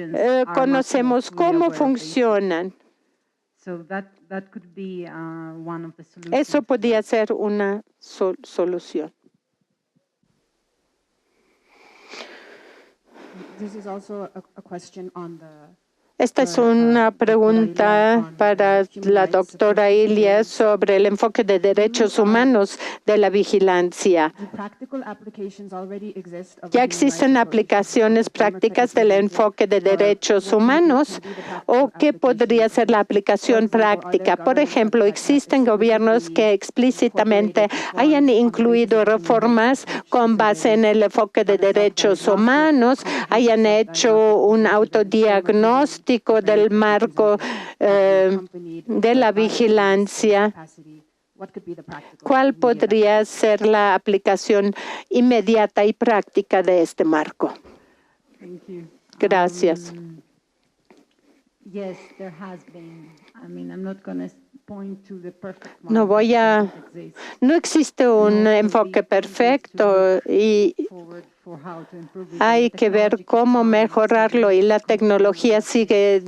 conocemos cómo funcionan. Eso podría ser una solución. Esta es una pregunta para la doctora Ilia sobre el enfoque de derechos humanos de la vigilancia. ¿Ya existen aplicaciones prácticas del enfoque de derechos humanos? ¿O qué podría ser la aplicación práctica? Por ejemplo, existen gobiernos que explícitamente hayan incluido reformas con base en el enfoque de derechos humanos, hayan hecho un autodiagnóstico del marco de la vigilancia. ¿Cuál podría ser la aplicación inmediata y práctica de este marco? Gracias. No existe un enfoque perfecto y hay que ver cómo mejorarlo y la tecnología sigue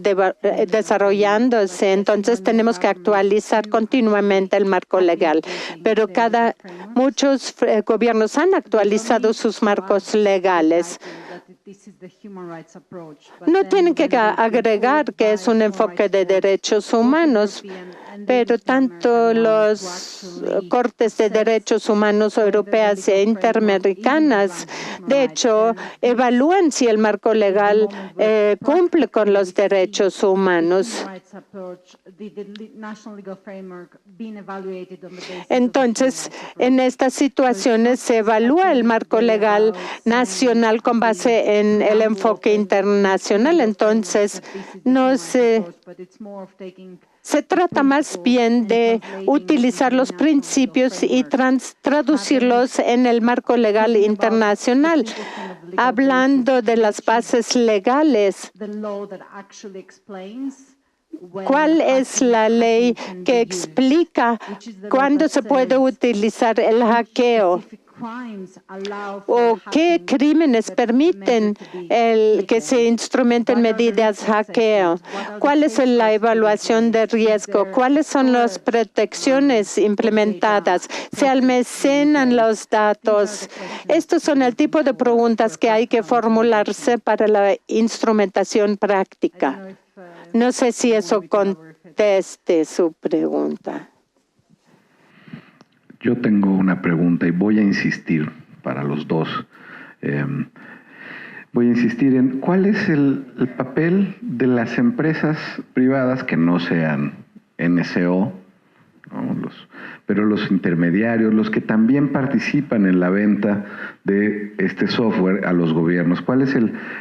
desarrollándose, entonces tenemos que actualizar continuamente el marco legal. Pero muchos gobiernos han actualizado sus marcos legales. No tienen que agregar que es un enfoque de derechos humanos, pero tanto los cortes de derechos humanos europeas e interamericanas, de hecho, evalúan si el marco legal cumple con los derechos humanos. Entonces, en estas situaciones se evalúa el marco legal nacional con base en el enfoque internacional. Entonces, se trata más bien de utilizar los principios y traducirlos en el marco legal internacional. Hablando de las bases legales, ¿cuál es la ley que explica cuándo se puede utilizar el hackeo? ¿O qué crímenes permiten que se instrumenten medidas de hackeo? ¿Cuál es la evaluación de riesgo? ¿Cuáles son las protecciones implementadas? ¿Se almacenan los datos? Estos son el tipo de preguntas que hay que formularse para la instrumentación práctica. No sé si eso conteste su pregunta. Yo tengo una pregunta y voy a insistir para los dos. Voy a insistir en cuál es el papel de las empresas privadas que no sean NSO ¿no? Pero los intermediarios, los que también participan en la venta de este software a los gobiernos. ¿Cuál es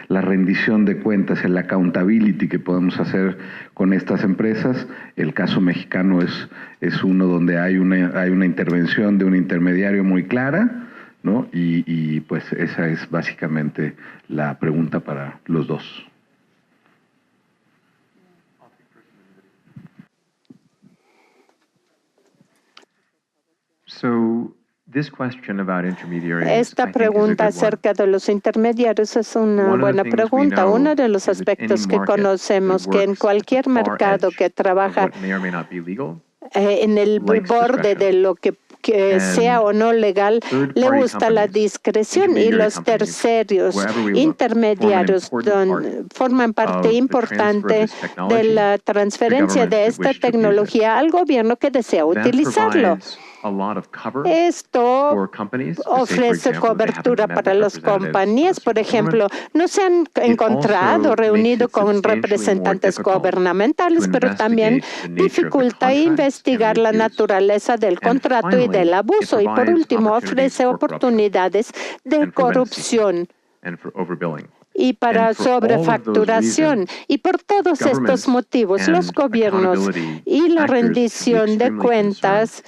la rendición de cuentas, el accountability que podemos hacer con estas empresas? El caso mexicano es uno donde hay una intervención de un intermediario muy clara, ¿no? Y pues esa es básicamente la pregunta para los dos. Esta pregunta acerca de los intermediarios es una buena pregunta. Uno de los aspectos que conocemos que en cualquier mercado que trabaja en el borde de lo que sea o no legal, le gusta la discreción, y los terceros intermediarios forman parte importante de la transferencia de esta tecnología al gobierno que desea utilizarlo. Esto ofrece cobertura para las compañías. Por ejemplo, no se han encontrado, reunido con representantes gubernamentales, pero también dificulta investigar la naturaleza del contrato y del abuso. Y por último, ofrece oportunidades de corrupción y para sobrefacturación. Y por todos estos motivos, los gobiernos y la rendición de cuentas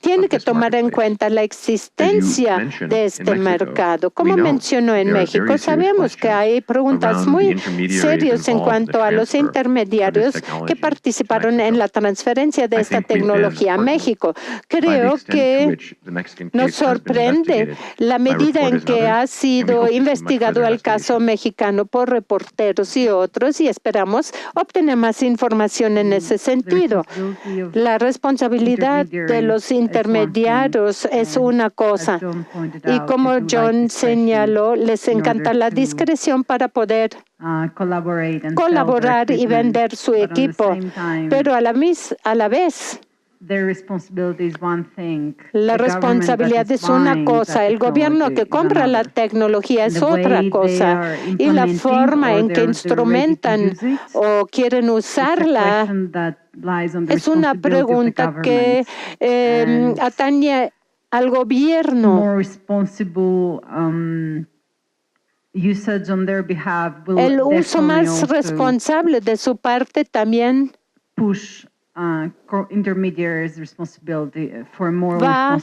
tienen que tomar en cuenta la existencia de este mercado. Como mencionó en México, sabemos que hay preguntas muy serias en cuanto a los intermediarios que participaron en la transferencia de esta tecnología a México. Creo que nos sorprende la medida en que ha sido investigado el caso mexicano por reporteros y otros, y esperamos obtener más información en ese sentido. La responsabilidad de los intermediarios es una cosa, y como John señaló, les encanta la discreción para poder colaborar y vender su equipo, pero a la vez la responsabilidad es una cosa, el gobierno que compra la tecnología es otra cosa, y la forma en que instrumentan o quieren usarla es una pregunta que atañe al gobierno. El uso más responsable de su parte también va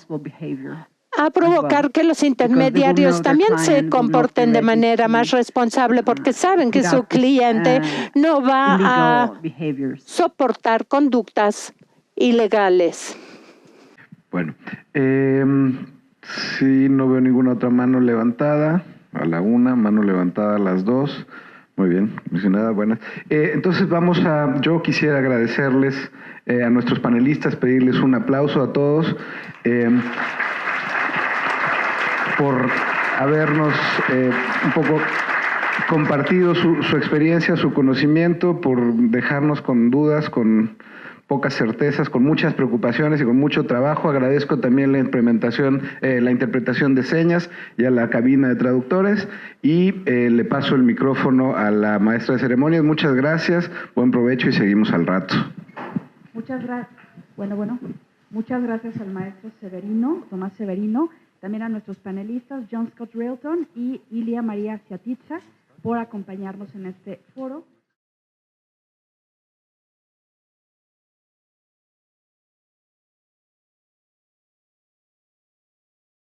a provocar que los intermediarios también se comporten de manera más responsable, porque saben que su cliente no va a soportar conductas ilegales. Bueno, sí, no veo ninguna otra mano levantada. A la una, mano levantada a las dos. Muy bien, mencionada, buenas. Entonces yo quisiera agradecerles a nuestros panelistas, pedirles un aplauso a todos por habernos un poco compartido su experiencia, su conocimiento, por dejarnos con dudas, con pocas certezas, con muchas preocupaciones y con mucho trabajo. Agradezco también la interpretación de señas y a la cabina de traductores, y le paso el micrófono a la maestra de ceremonias. Muchas gracias, buen provecho y seguimos al rato. Muchas gracias. Muchas gracias al maestro Tomás Severino, también a nuestros panelistas John Scott Railton y Ilia María Ciatitza por acompañarnos en este foro.